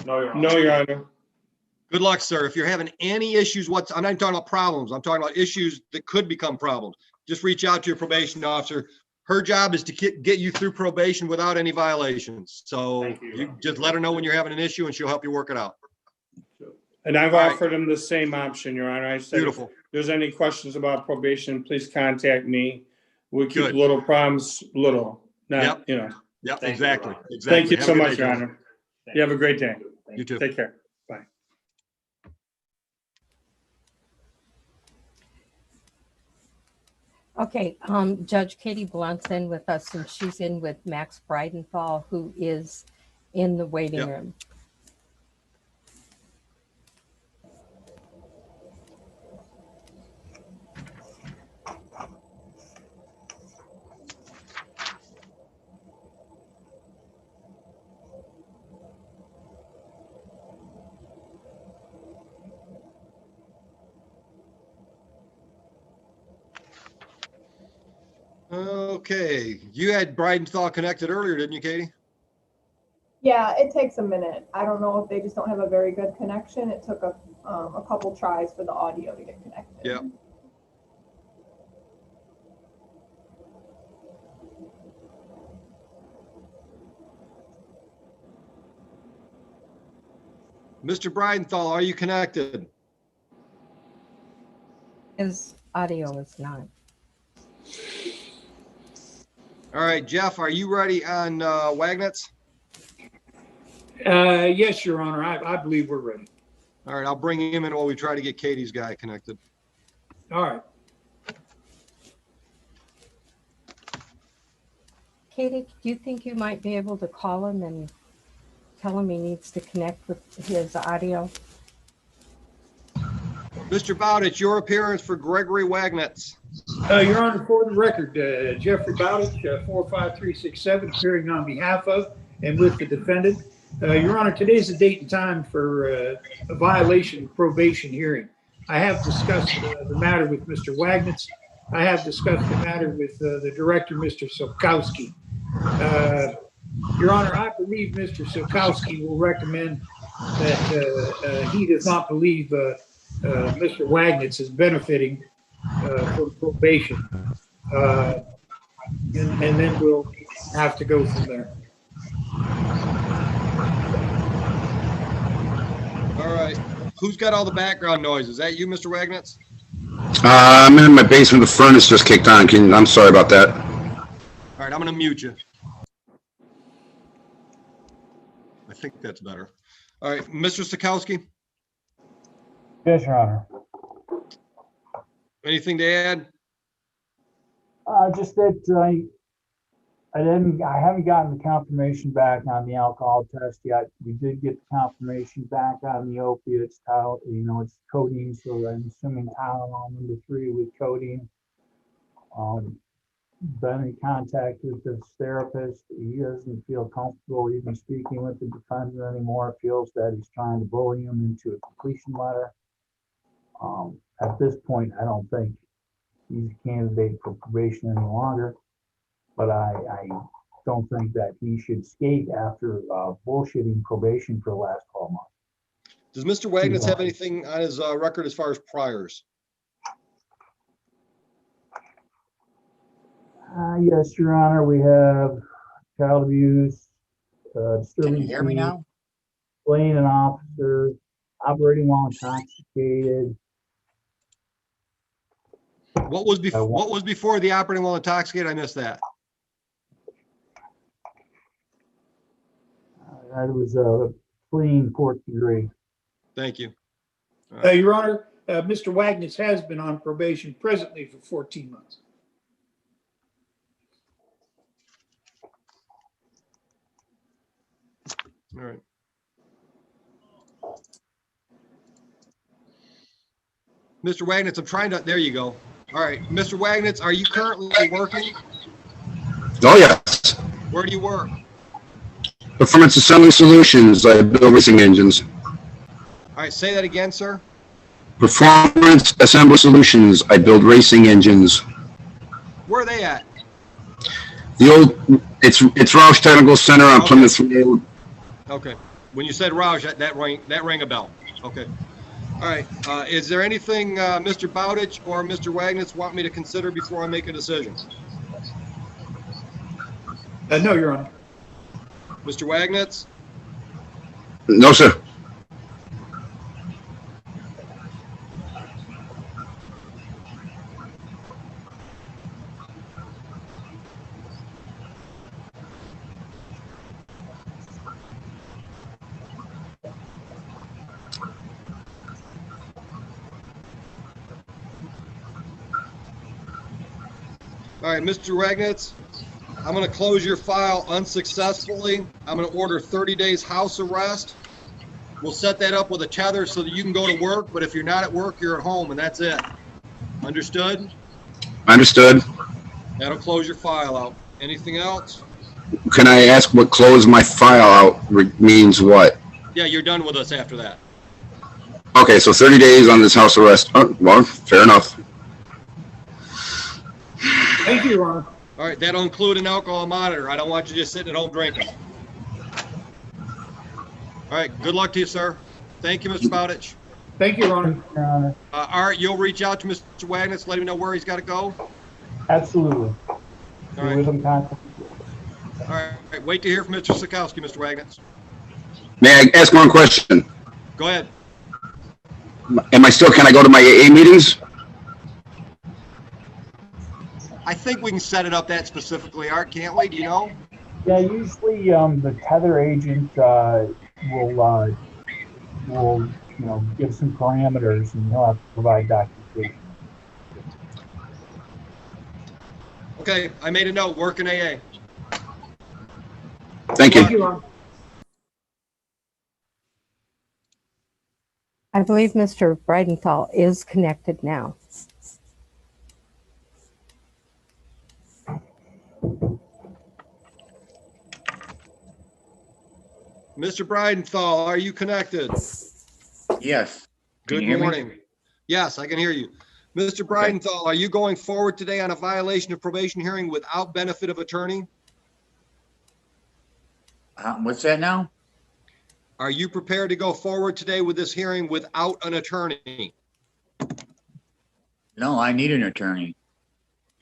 No, Your Honor.
No, Your Honor.
Good luck, sir. If you're having any issues, I'm not talking about problems. I'm talking about issues that could become problems. Just reach out to your probation officer. Her job is to get you through probation without any violations. So you just let her know when you're having an issue and she'll help you work it out.
And I've offered him the same option, Your Honor. I said,
Beautiful.
if there's any questions about probation, please contact me. We keep
Good.
little problems little, not,
Yep.
you know.
Yep,
Thank you,
exactly.
Ron.
Exactly.
Thank you
Have a
so
good
much,
day,
Your
gentlemen.
Honor. You have a great day.
You too.
Take care. Bye.
Okay, Judge Katie Blunt's in with us, and she's in with Max Breidenthal, who is in the waiting
Yep.
room.
Okay, you had Breidenthal connected earlier, didn't you, Katie?
Yeah, it takes a minute. I don't know if they just don't have a very good connection. It took a couple tries for the audio to get connected.
Yeah. Mr. Breidenthal, are you connected?
His audio is not.
All right, Jeff, are you ready on Wagnitz?
Yes, Your Honor, I believe we're ready.
All right, I'll bring him in while we try to get Katie's guy connected.
All right.
Katie, do you think you might be able to call him and tell him he needs to connect with his audio?
Mr. Bowditch, your appearance for Gregory Wagnitz.
Your Honor, for the record, Jeffrey Bowditch, 45367, appearing on behalf of and with the defendant. Your Honor, today's the date and time for a violation of probation hearing. I have discussed the matter with Mr. Wagnitz. I have discussed the matter with the director, Mr. Sokowski. Your Honor, I believe Mr. Sokowski will recommend that he does not believe Mr. Wagnitz is benefiting from probation. And then we'll have to go from there.
All right. Who's got all the background noise? Is that you, Mr. Wagnitz?
I'm in my basement. The furnace just kicked on. I'm sorry about that.
All right, I'm going to mute you. I think that's better. All right, Mr. Sokowski,
Yes, Your Honor.
anything to add?
Just that I haven't gotten the confirmation back on the alcohol test yet. We did get the confirmation back on the opiates. It's codeine, so I'm assuming Tylenol #3 with codeine. Been in contact with this therapist. He doesn't feel comfortable even speaking with the defendant anymore. Feels that he's trying to bully him into a completion letter. At this point, I don't think he's a candidate for probation any longer. But I don't think that he should skate after bullshitting probation for the last 12 months.
Does Mr. Wagnitz have anything on his record as far as priors?
Yes, Your Honor, we have child abuse, disturbing.
Can you hear me now?
Fleeing an officer, operating while intoxicated.
What was before the operating while intoxicated? I missed that.
That was fleeing 4th degree.
Thank you.
Your Honor, Mr. Wagnitz has been on probation presently for 14 months.
All right. Mr. Wagnitz, I'm trying to, there you go. All right, Mr. Wagnitz, are you currently working?
Oh, yes.
Where do you work?
Performance Assembly Solutions. I build racing engines.
All right, say that again, sir.
Performance Assembly Solutions. I build racing engines.
Where are they at?
The old, it's Roush Technical Center on Plymouth Road.
Okay. When you said Roush, that rang a bell. Okay. All right. Is there anything Mr. Bowditch or Mr. Wagnitz want me to consider before I make a decision?
No, Your Honor.
Mr. Wagnitz?
No, sir.
All right, Mr. Wagnitz, I'm going to close your file unsuccessfully. I'm going to order 30 days house arrest. We'll set that up with a tether so that you can go to work, but if you're not at work, you're at home, and that's it. Understood?
Understood.
That'll close your file out. Anything else?
Can I ask what close my file out means what?
Yeah, you're done with us after that.
Okay, so 30 days on this house arrest. Oh, well, fair enough.
Thank you, Your Honor.
All right, that'll include an alcohol monitor. I don't want you just sitting at home drinking. All right, good luck to you, sir. Thank you, Mr. Bowditch.
Thank you, Your Honor.
Art, you'll reach out to Mr. Wagnitz, let him know where he's got to go?
Absolutely.
All right. All right, wait to hear from Mr. Sokowski, Mr. Wagnitz.
May I ask one question?
Go ahead.
Can I go to my AA meetings?
I think we can set it up that specifically, Art, can't we? Do you know?
Yeah, usually the tether agent will give some parameters, and he'll have to provide documentation.
Okay, I made a note. Work in AA.
Thank you.
Thank you, Ron.
I believe Mr. Breidenthal is connected now.
Mr. Breidenthal, are you connected?
Yes. Can
Good
you hear me?
morning. Yes, I can hear you. Mr. Breidenthal, are you going forward today on a violation of probation hearing without benefit of attorney?
What's that now?
Are you prepared to go forward today with this hearing without an attorney?
No, I need an attorney.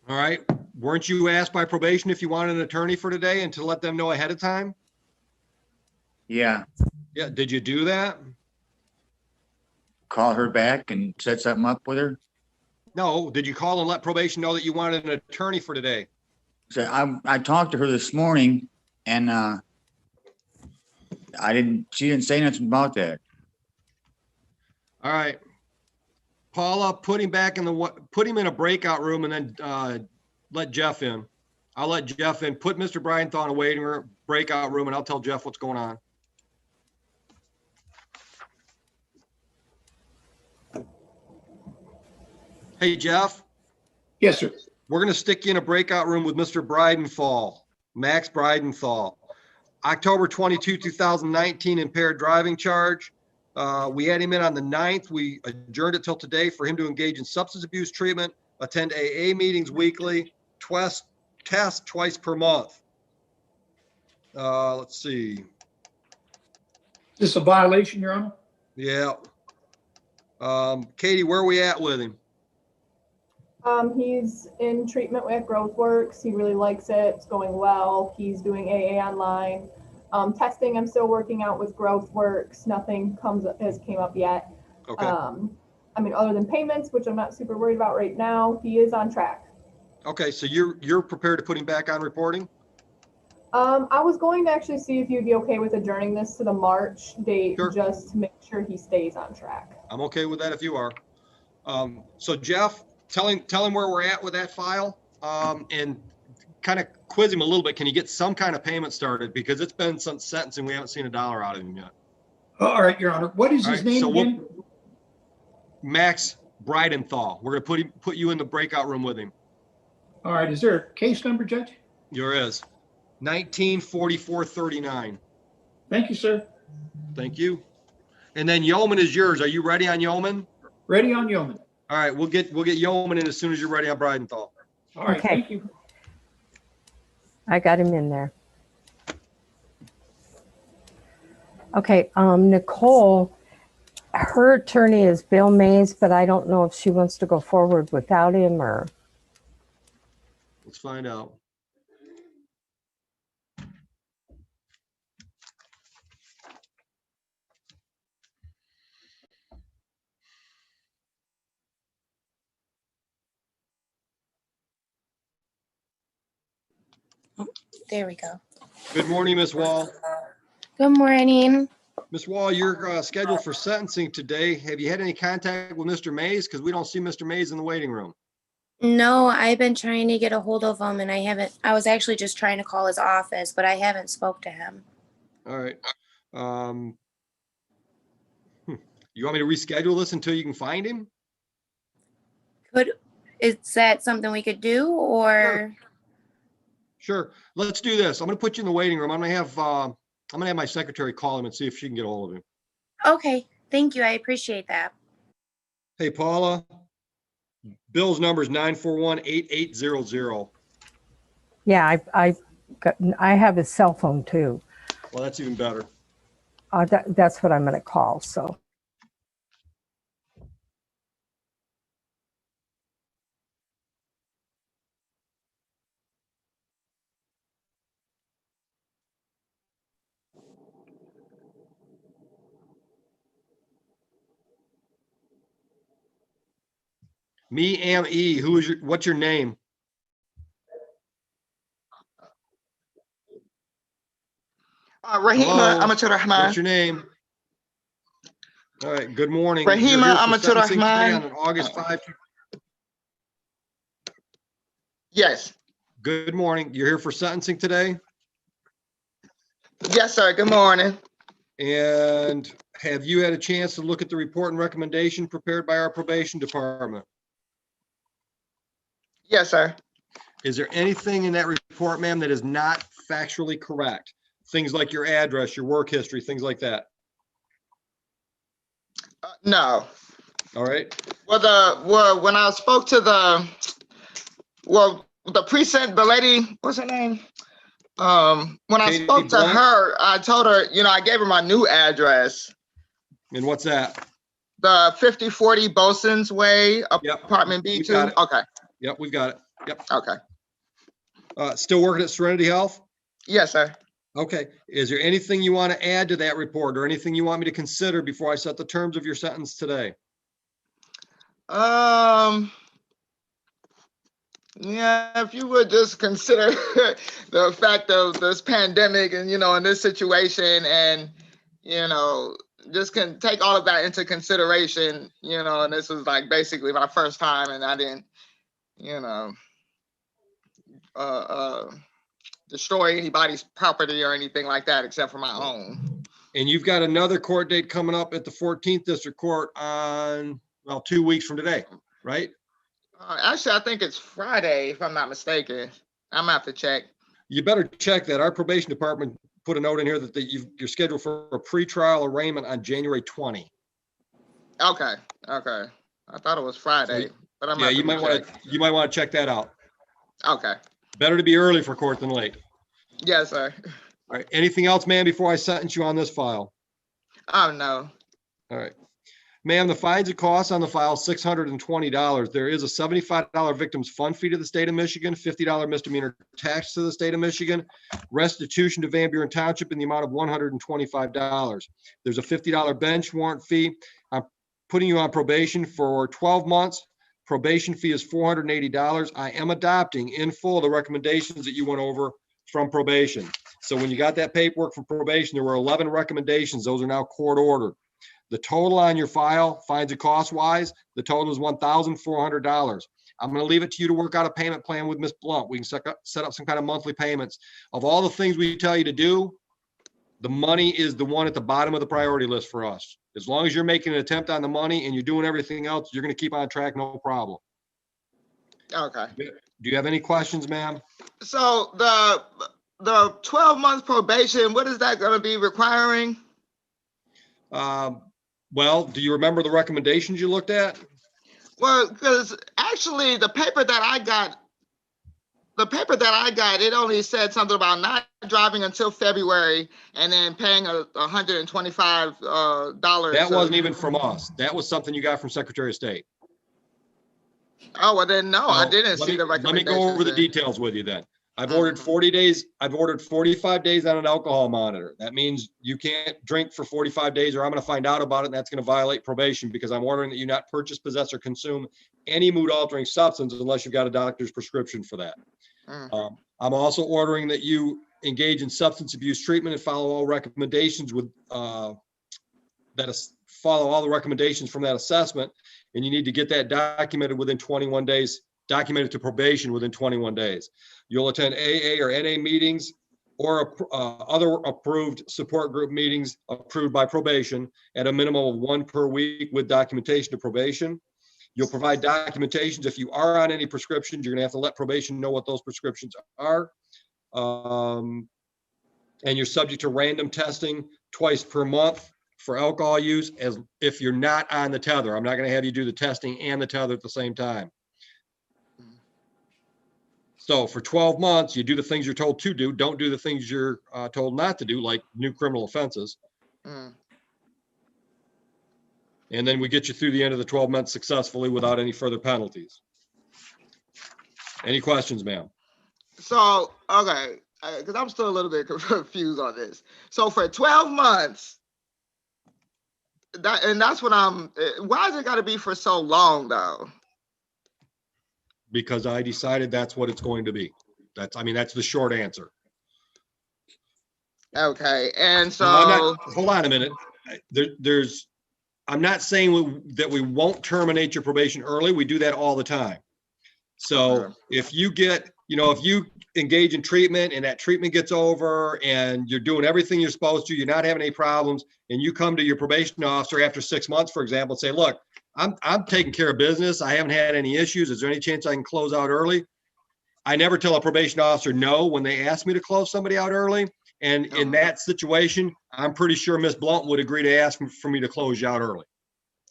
All right. Weren't you asked by probation if you wanted an attorney for today and to let them know ahead of time?
Yeah.
Yeah. Did you do that?
Call her back and set something up with her.
No. Did you call and let probation know that you wanted an attorney for today?
So I talked to her this morning and she didn't say nothing about that.
All right. Paula, put him in a breakout room and then let Jeff in. I'll let Jeff in. Put Mr. Breidenthal in a waiting room, breakout room, and I'll tell Jeff what's going on. Hey, Jeff.
Yes, sir.
We're going to stick you in a breakout room with Mr. Breidenthal, Max Breidenthal. October 22, 2019, impaired driving charge. We had him in on the 9th. We adjourned it till today for him to engage in substance abuse treatment, attend AA meetings weekly, test twice per month. Let's see.
Is this a violation, Your Honor?
Yeah. Katie, where are we at with him?
He's in treatment with GrowthWorks. He really likes it. It's going well. He's doing AA online. Testing, I'm still working out with GrowthWorks. Nothing came up yet.
Okay.
I mean, other than payments, which I'm not super worried about right now, he is on track.
Okay, so you're prepared to put him back on reporting?
I was going to actually see if you'd be okay with adjourning this to the March date,
Sure.
Just to make sure he stays on track.
I'm okay with that if you are. So Jeff, tell him where we're at with that file, and kind of quiz him a little bit. Can you get some kind of payment started? Because it's been some sentencing. We haven't seen $1 out of him yet.
All right, Your Honor. What is his name again?
Max Breidenthal. We're going to put you in the breakout room with him.
All right. Is there a case number, Judge?
There is. 194439.
Thank you, sir.
Thank you. And then Yeoman is yours. Are you ready on Yeoman?
Ready on Yeoman.
All right, we'll get Yeoman in as soon as you're ready on Breidenthal.
All right,
Okay.
thank you.
I got him in there. Okay, Nicole, her attorney is Bill Mays, but I don't know if she wants to go forward without him or.
Let's find out.
There we go.
Good morning, Ms. Wall.
Good morning.
Ms. Wall, you're scheduled for sentencing today. Have you had any contact with Mr. Mays? Because we don't see Mr. Mays in the waiting room.
No, I've been trying to get a hold of him and I haven't. I was actually just trying to call his office, but I haven't spoke to him.
All right. You want me to reschedule this until you can find him?
Is that something we could do or?
Sure. Let's do this. I'm going to put you in the waiting room. I'm going to have my secretary call him and see if she can get a hold of him.
Okay, thank you. I appreciate that.
Hey, Paula. Bill's number is 941-8800.
Yeah, I have his cell phone too.
Well, that's even better.
That's what I'm going to call. So.
Me, E. What's your name?
Rahima Amatur Rahman.
What's your name? All right. Good morning.
Rahima Amatur Rahman.
On August 5.
Yes.
Good morning. You're here for sentencing today?
Yes, sir. Good morning.
And have you had a chance to look at the report and recommendation prepared by our probation department?
Yes, sir.
Is there anything in that report, ma'am, that is not factually correct? Things like your address, your work history, things like that?
No.
All right.
Well, when I spoke to the precinct, the lady, what's her name? When I
Katie
spoke to
Blunt?
her, I told her, I gave her my new address.
And what's that?
The 5040 Boson's Way,
Yep.
apartment
We've got
B2.
it.
Okay.
Yep, we've got it. Yep.
Okay.
Still working at Serenity Health?
Yes, sir.
Okay. Is there anything you want to add to that report or anything you want me to consider before I set the terms of your sentence today?
Yeah, if you would just consider the fact of this pandemic and, in this situation and, just can take all of that into consideration, and this was like basically my first time and I didn't, destroy anybody's property or anything like that except for my own.
And you've got another court date coming up at the 14th District Court on, well, 2 weeks from today, right?
Actually, I think it's Friday, if I'm not mistaken. I'm gonna have to check.
You better check that. Our probation department put a note in here that you're scheduled for a pretrial arraignment on January 20.
Okay. I thought it was Friday, but I'm
Yeah, you might want to check that out.
Okay.
Better to be early for court than late.
Yes, sir.
All right. Anything else, ma'am, before I sentence you on this file?
Oh, no.
All right. Ma'am, the fines and costs on the file, $620. There is a $75 victims fund fee to the state of Michigan, $50 misdemeanor tax to the state of Michigan, restitution to Van Buren Township in the amount of $125. There's a $50 bench warrant fee. I'm putting you on probation for 12 months. Probation fee is $480. I am adopting in full the recommendations that you went over from probation. So when you got that paperwork from probation, there were 11 recommendations. Those are now court ordered. The total on your file, fines and cost wise, the total is $1,400. I'm going to leave it to you to work out a payment plan with Ms. Blunt. We can set up some kind of monthly payments. Of all the things we tell you to do, the money is the one at the bottom of the priority list for us. As long as you're making an attempt on the money and you're doing everything else, you're going to keep on track, no problem.
Okay.
Do you have any questions, ma'am?
So the 12 months probation, what is that going to be requiring?
Well, do you remember the recommendations you looked at?
Well, because actually the paper that I got, it only said something about not driving until February and then paying $125.
That wasn't even from us. That was something you got from Secretary of State.
Oh, well then, no, I didn't see the
Let me
recommendations.
go over the details with you then. I've ordered 40 days. I've ordered 45 days on an alcohol monitor. That means you can't drink for 45 days or I'm going to find out about it and that's going to violate probation because I'm ordering that you not purchase, possess, or consume any mood altering substance unless you've got a doctor's prescription for that. I'm also ordering that you engage in substance abuse treatment and follow all recommendations follow all the recommendations from that assessment. And you need to get that documented within 21 days, documented to probation within 21 days. You'll attend AA or NA meetings or other approved support group meetings approved by probation at a minimum of 1 per week with documentation to probation. You'll provide documentations. If you are on any prescriptions, you're going to have to let probation know what those prescriptions are. And you're subject to random testing twice per month for alcohol use as if you're not on the tether. I'm not going to have you do the testing and the tether at the same time. So for 12 months, you do the things you're told to do. Don't do the things you're told not to do, like new criminal offenses. And then we get you through the end of the 12 months successfully without any further penalties. Any questions, ma'am?
So, okay, because I'm still a little bit confused on this. So for 12 months, that's what why is it got to be for so long though?
Because I decided that's what it's going to be. That's the short answer.
Okay, and so
hold on a minute. I'm not saying that we won't terminate your probation early. We do that all the time. So if you get you know, if you engage in treatment and that treatment gets over and you're doing everything you're supposed to, you're not having any problems, and you come to your probation officer after 6 months, for example, and say, look, I'm taking care of business. I haven't had any issues. Is there any chance I can close out early? I never tell a probation officer no when they ask me to close somebody out early. And in that situation, I'm pretty sure Ms. Blunt would agree to ask for me to close you out early.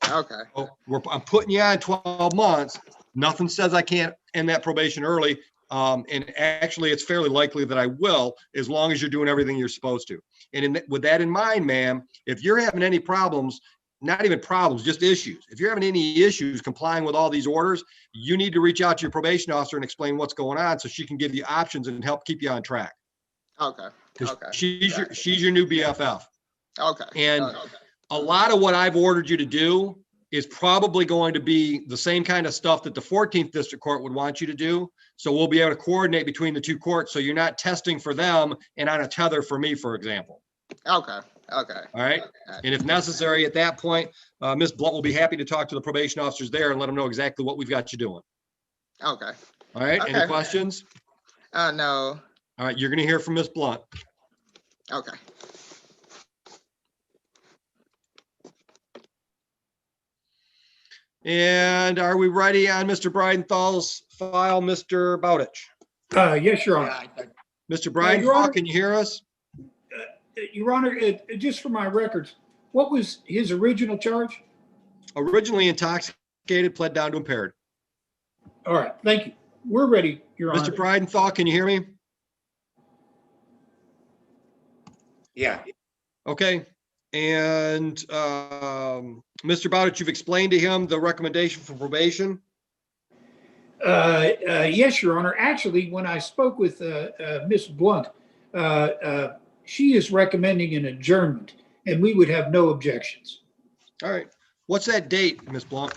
Okay.
So I'm putting you on 12 months. Nothing says I can't end that probation early. And actually, it's fairly likely that I will, as long as you're doing everything you're supposed to. And with that in mind, ma'am, if you're having any problems, not even problems, just issues. If you're having any issues complying with all these orders, you need to reach out to your probation officer and explain what's going on so she can give you options and help keep you on track.
Okay. Okay.
She's your new BFF.
Okay.
And
Okay.
a lot of what I've ordered you to do is probably going to be the same kind of stuff that the 14th District Court would want you to do. So we'll be able to coordinate between the two courts so you're not testing for them and on a tether for me, for example.
Okay. Okay.
All right. And if necessary, at that point, Ms. Blunt will be happy to talk to the probation officers there and let them know exactly what we've got you doing.
Okay.
All right.
Okay.
Any questions?
No.
All right. You're going to hear from Ms. Blunt.
Okay.
And are we ready on Mr. Bridenthal's file, Mr. Bowditch?
Yes, Your Honor.
Mr.
Your
Brydenthal,
Honor.
can you hear us?
Your Honor, just for my records, what was his original charge?
Originally intoxicated, pled down to impaired.
All right, thank you. We're ready, Your Honor.
Mr. Brydenthal, can you hear me?
Yeah.
Okay. And Mr. Bowditch, you've explained to him the recommendation for probation?
Yes, Your Honor. Actually, when I spoke with Ms. Blunt, she is recommending an adjournment, and we would have no objections.
All right. What's that date, Ms. Blunt?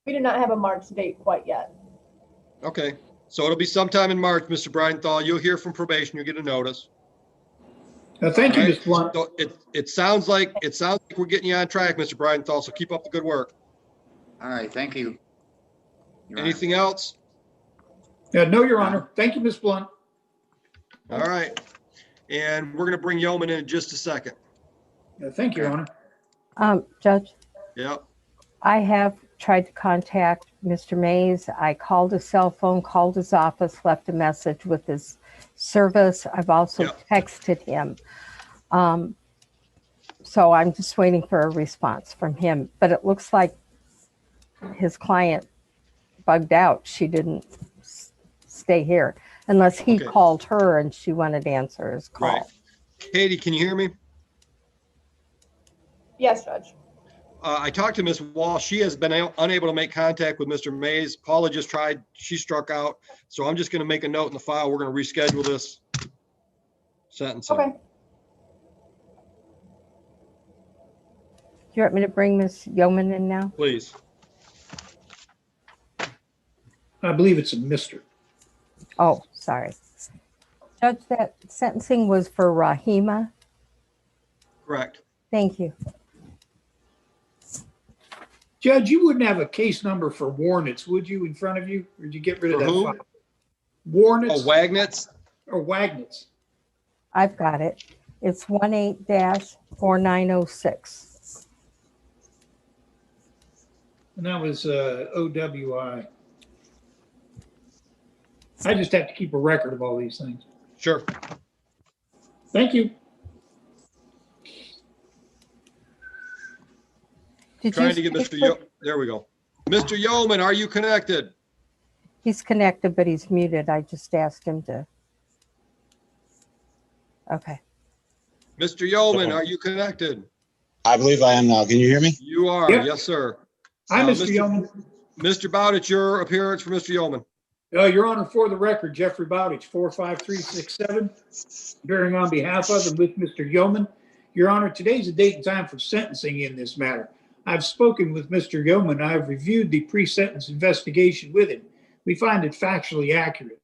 We do not have a March date quite yet.
Okay. So it'll be sometime in March, Mr. Brydenthal. You'll hear from probation. You'll get a notice.
Thank you,
All
Ms. Blunt.
So it sounds like we're getting you on track, Mr. Brydenthal. So keep up the good work.
All right, thank you.
Anything else?
No, Your Honor. Thank you, Ms. Blunt.
All right. And we're going to bring Yeoman in just a second.
Thank you, Your Honor.
Judge,
Yep.
I have tried to contact Mr. Mays. I called his cell phone, called his office, left a message with his service. I've also texted him. So I'm just waiting for a response from him. But it looks like his client bugged out. She didn't stay here unless he called her and she wanted to answer his call.
Right. Katie, can you hear me?
Yes, Judge.
I talked to Ms. Wall. She has been unable to make contact with Mr. Mays. Paula just tried. She struck out. So I'm just going to make a note in the file. We're going to reschedule this sentencing.
Okay.
Do you want me to bring Ms. Yeoman in now?
Please.
I believe it's a Mr.
Oh, sorry. Judge, that sentencing was for Rahima.
Correct.
Thank you.
Judge, you wouldn't have a case number for Warnets, would you, in front of you? Or did you get rid of
For
that
who?
file? Warnets?
Oh, Wagnitz?
Or Wagnitz?
I've got it. It's 18-4906.
And that was OWI. I just have to keep a record of all these things.
Sure.
Thank you.
Trying to get Mr. There we go. Mr. Yeoman, are you connected?
He's connected, but he's muted. I just asked him to. Okay.
Mr. Yeoman, are you connected?
I believe I am now. Can you hear me?
You are.
Yep.
Yes, sir.
Hi, Mr. Yeoman.
Mr. Bowditch, your appearance for Mr. Yeoman.
Your Honor, for the record, Jeffrey Bowditch, 45367, appearing on behalf of and with Mr. Yeoman. Your Honor, today's the date and time for sentencing in this matter. I've spoken with Mr. Yeoman. I've reviewed the pre-sentence investigation with him. We find it factually accurate.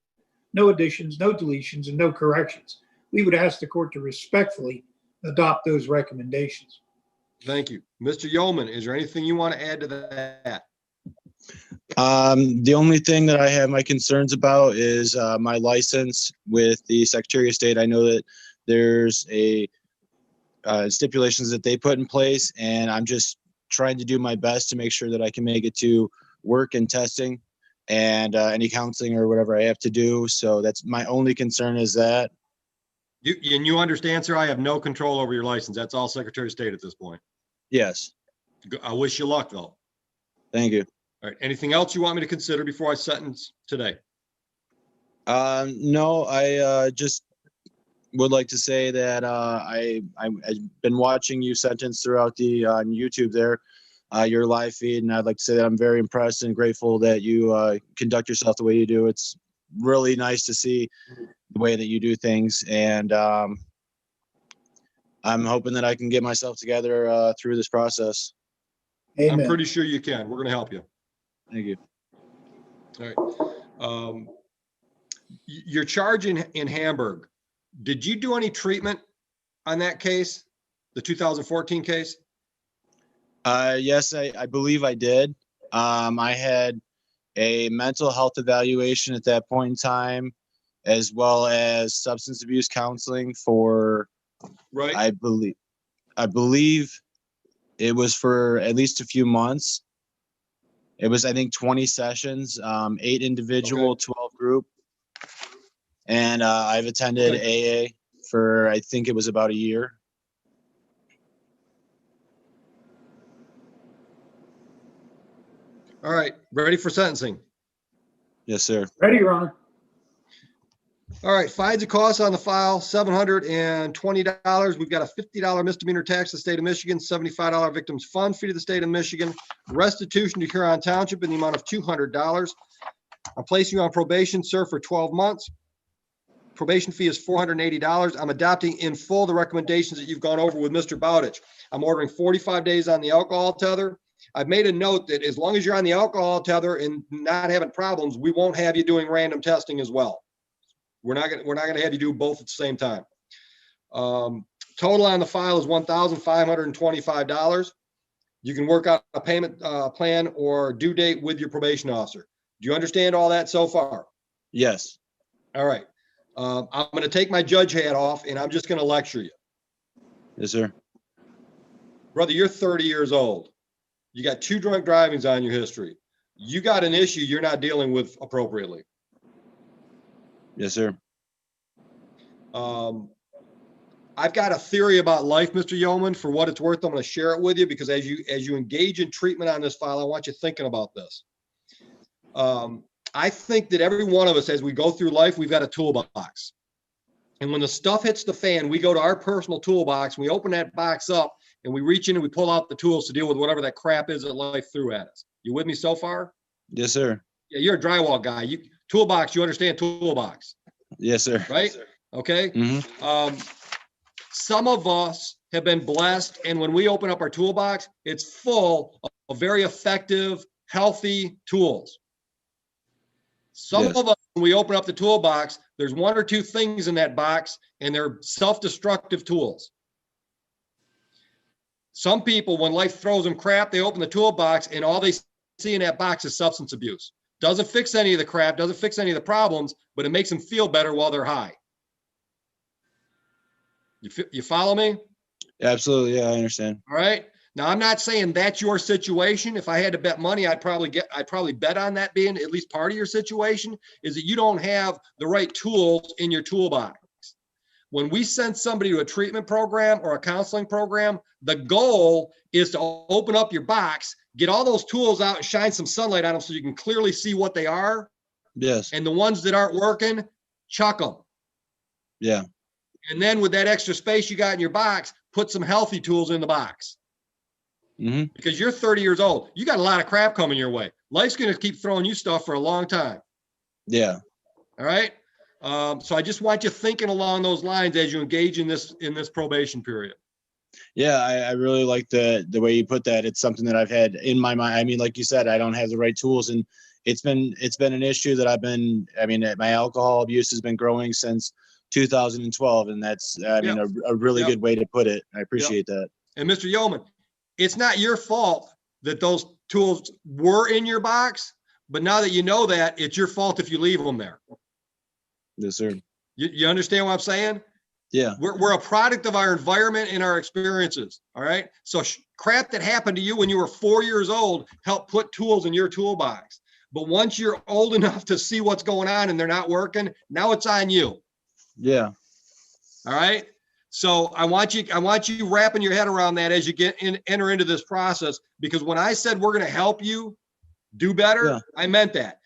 No additions, no deletions, and no corrections. We would ask the court to respectfully adopt those recommendations.
Thank you. Mr. Yeoman, is there anything you want to add to that?
The only thing that I have my concerns about is my license with the Secretary of State. I know that there's a stipulations that they put in place, and I'm just trying to do my best to make sure that I can make it to work and testing and any counseling or whatever I have to do. So that's my only concern is that.
You understand, sir, I have no control over your license. That's all Secretary of State at this point.
Yes.
I wish you luck, though.
Thank you.
All right. Anything else you want me to consider before I sentence today?
No, I just would like to say that I've been watching you sentence throughout the on YouTube there, your live feed, and I'd like to say that I'm very impressed and grateful that you conduct yourself the way you do. It's really nice to see the way that you do things, and I'm hoping that I can get myself together through this process.
Amen.
I'm pretty sure you can. We're going to help you.
Thank you.
All right. Your charge in Hamburg, did you do any treatment on that case, the 2014 case?
Yes, I believe I did. I had a mental health evaluation at that point in time, as well as substance abuse counseling for,
right.
I believe it was for at least a few months. It was, I think, 20 sessions, 8 individual, okay. 12 group. And I've attended AA for, I think it was about a year.
All right. Ready for sentencing?
Yes, sir.
Ready, Your Honor.
All right. Fines and costs on the file, $720. We've got a $50 misdemeanor tax to the state of Michigan, $75 victims fund fee to the state of Michigan, restitution to Huron Township in the amount of $200. I'm placing you on probation, sir, for 12 months. Probation fee is $480. I'm adopting in full the recommendations that you've gone over with Mr. Bowditch. I'm ordering 45 days on the alcohol tether. I've made a note that as long as you're on the alcohol tether and not having problems, we won't have you doing random testing as well. We're not gonna have you do both at the same time. Total on the file is $1,525. You can work out a payment plan or due date with your probation officer. Do you understand all that so far?
Yes.
All right. I'm going to take my judge hat off and I'm just going to lecture you.
Yes, sir.
Brother, you're 30 years old. You got 2 drunk drivings on your history. You got an issue you're not dealing with appropriately.
Yes, sir.
I've got a theory about life, Mr. Yeoman. For what it's worth, I'm going to share it with you because as you engage in treatment on this file, I want you thinking about this. I think that every one of us, as we go through life, we've got a toolbox. And when the stuff hits the fan, we go to our personal toolbox, and we open that box up, and we reach in and we pull out the tools to deal with whatever that crap is that life threw at us. You with me so far?
Yes, sir.
Yeah, you're a drywall guy. Toolbox, you understand toolbox.
Yes, sir.
Right? Yes, sir. Okay. Mm-hmm. Some of us have been blessed, and when we open up our toolbox, it's full of very effective, healthy tools. Some of us, when we open up the toolbox, there's 1 or 2 things in that box, and they're self-destructive tools. Some people, when life throws them crap, they open the toolbox, and all they see in that box is substance abuse. Doesn't fix any of the crap, doesn't fix any of the problems, but it makes them feel better while they're high. You follow me?
Absolutely. Yeah, I understand.
All right. Now, I'm not saying that's your situation. If I had to bet money, I'd probably bet on that being at least part of your situation, is that you don't have the right tools in your toolbox. When we send somebody to a treatment program or a counseling program, the goal is to open up your box, get all those tools out and shine some sunlight on them so you can clearly see what they are.
Yes.
And the ones that aren't working, chuck them.
Yeah.
And then with that extra space you got in your box, put some healthy tools in the box.
Mm-hmm.
Because you're 30 years old. You got a lot of crap coming your way. Life's going to keep throwing you stuff for a long time.
Yeah.
All right. So I just want you thinking along those lines as you engage in this probation period.
Yeah, I really like the way you put that. It's something that I've had in my mind. I mean, like you said, I don't have the right tools, and it's been an issue that my alcohol abuse has been growing since 2012, and that's a really good way to put it. I appreciate that.
And Mr. Yeoman, it's not your fault that those tools were in your box, but now that you know that, it's your fault if you leave them there.
Yes, sir.
You understand what I'm saying?
Yeah.
We're a product of our environment and our experiences. All right. So crap that happened to you when you were 4 years old helped put tools in your toolbox. But once you're old enough to see what's going on and they're not working, now it's on you.
Yeah.
All right. So I want you wrapping your head around that as you enter into this process, because when I said we're going to help you do better,
Yeah.
I meant that.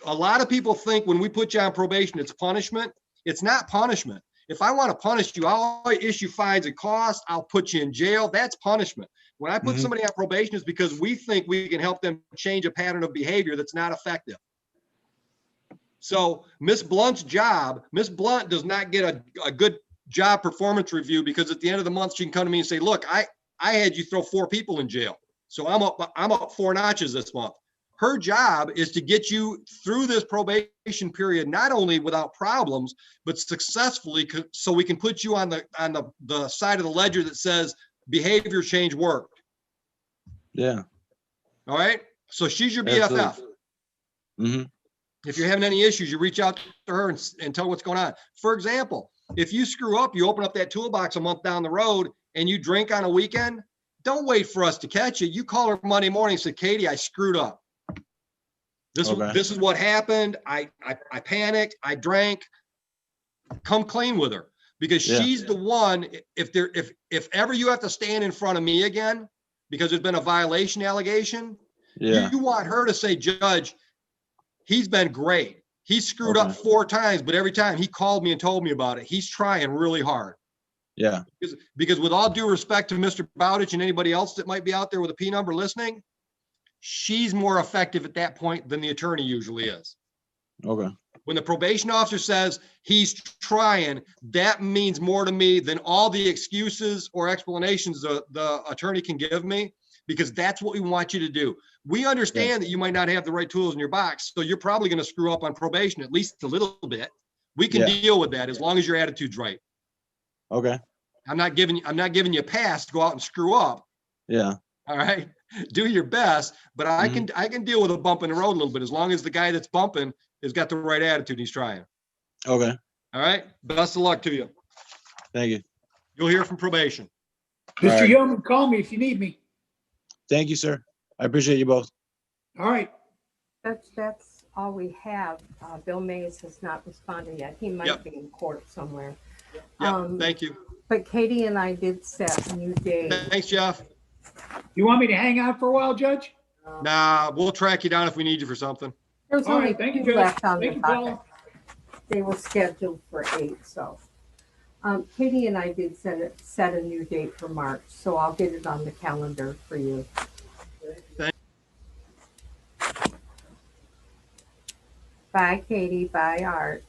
A lot of people think when we put you on probation, it's punishment. It's not punishment. If I want to punish you, I'll issue fines and costs. I'll put you in jail. That's punishment. When I put somebody on probation, it's because we think we can help them change a pattern of behavior that's not effective. So Miss Blunt's job, Miss Blunt does not get a good job performance review because at the end of the month, she can come to me and say, look, I had you throw 4 people in jail. So I'm up 4 notches this month. Her job is to get you through this probation period, not only without problems, but successfully, so we can put you on the side of the ledger that says behavior change worked.
Yeah.
All right. So she's your
Absolutely.
BFF.
Mm-hmm.
If you're having any issues, you reach out to her and tell what's going on. For example, if you screw up, you open up that toolbox a month down the road and you drink on a weekend, don't wait for us to catch you. You call her Monday morning and say, Katie, I screwed up. This is what happened. I panicked. I drank. Come clean with her, because she's the one. If ever you have to stand in front of me again because there's been a violation allegation, you want her to say, Judge, he's been great. He screwed up 4 times, but every time he called me and told me about it, he's trying really hard.
Yeah.
Because with all due respect to Mr. Bowditch and anybody else that might be out there with a P number listening, she's more effective at that point than the attorney usually is.
Okay.
When the probation officer says he's trying, that means more to me than all the excuses or explanations the attorney can give me, because that's what we want you to do. We understand that you might not have the right tools in your box, so you're probably going to screw up on probation at least a little bit. We can deal with that as long as your attitude's right.
Okay.
I'm not giving you a pass to go out and screw up.
Yeah.
All right. Do your best, but I can deal with a bump in the road a little bit as long as the guy that's bumping has got the right attitude. He's trying.
Okay.
All right. Best of luck to you.
Thank you.
You'll hear from probation.
Mr.
right.
Yeoman, call me if you need me.
Thank you, sir. I appreciate you both.
All right.
That's all we have. Bill Mays has not responded yet. He might be in court somewhere.
Thank you.
But Katie and I did set a new day.
Thanks, Jeff.
You want me to hang out for a while, Judge?
Nah, we'll track you down if we need you for something.
There's
All
only
right, thank you,
2
Judge.
left on
Thank
the
you,
docket.
Paula.
They were scheduled for 8, so. Katie and I did set a new date for March, so I'll get it on the calendar for you. Bye, Katie. Bye, Art.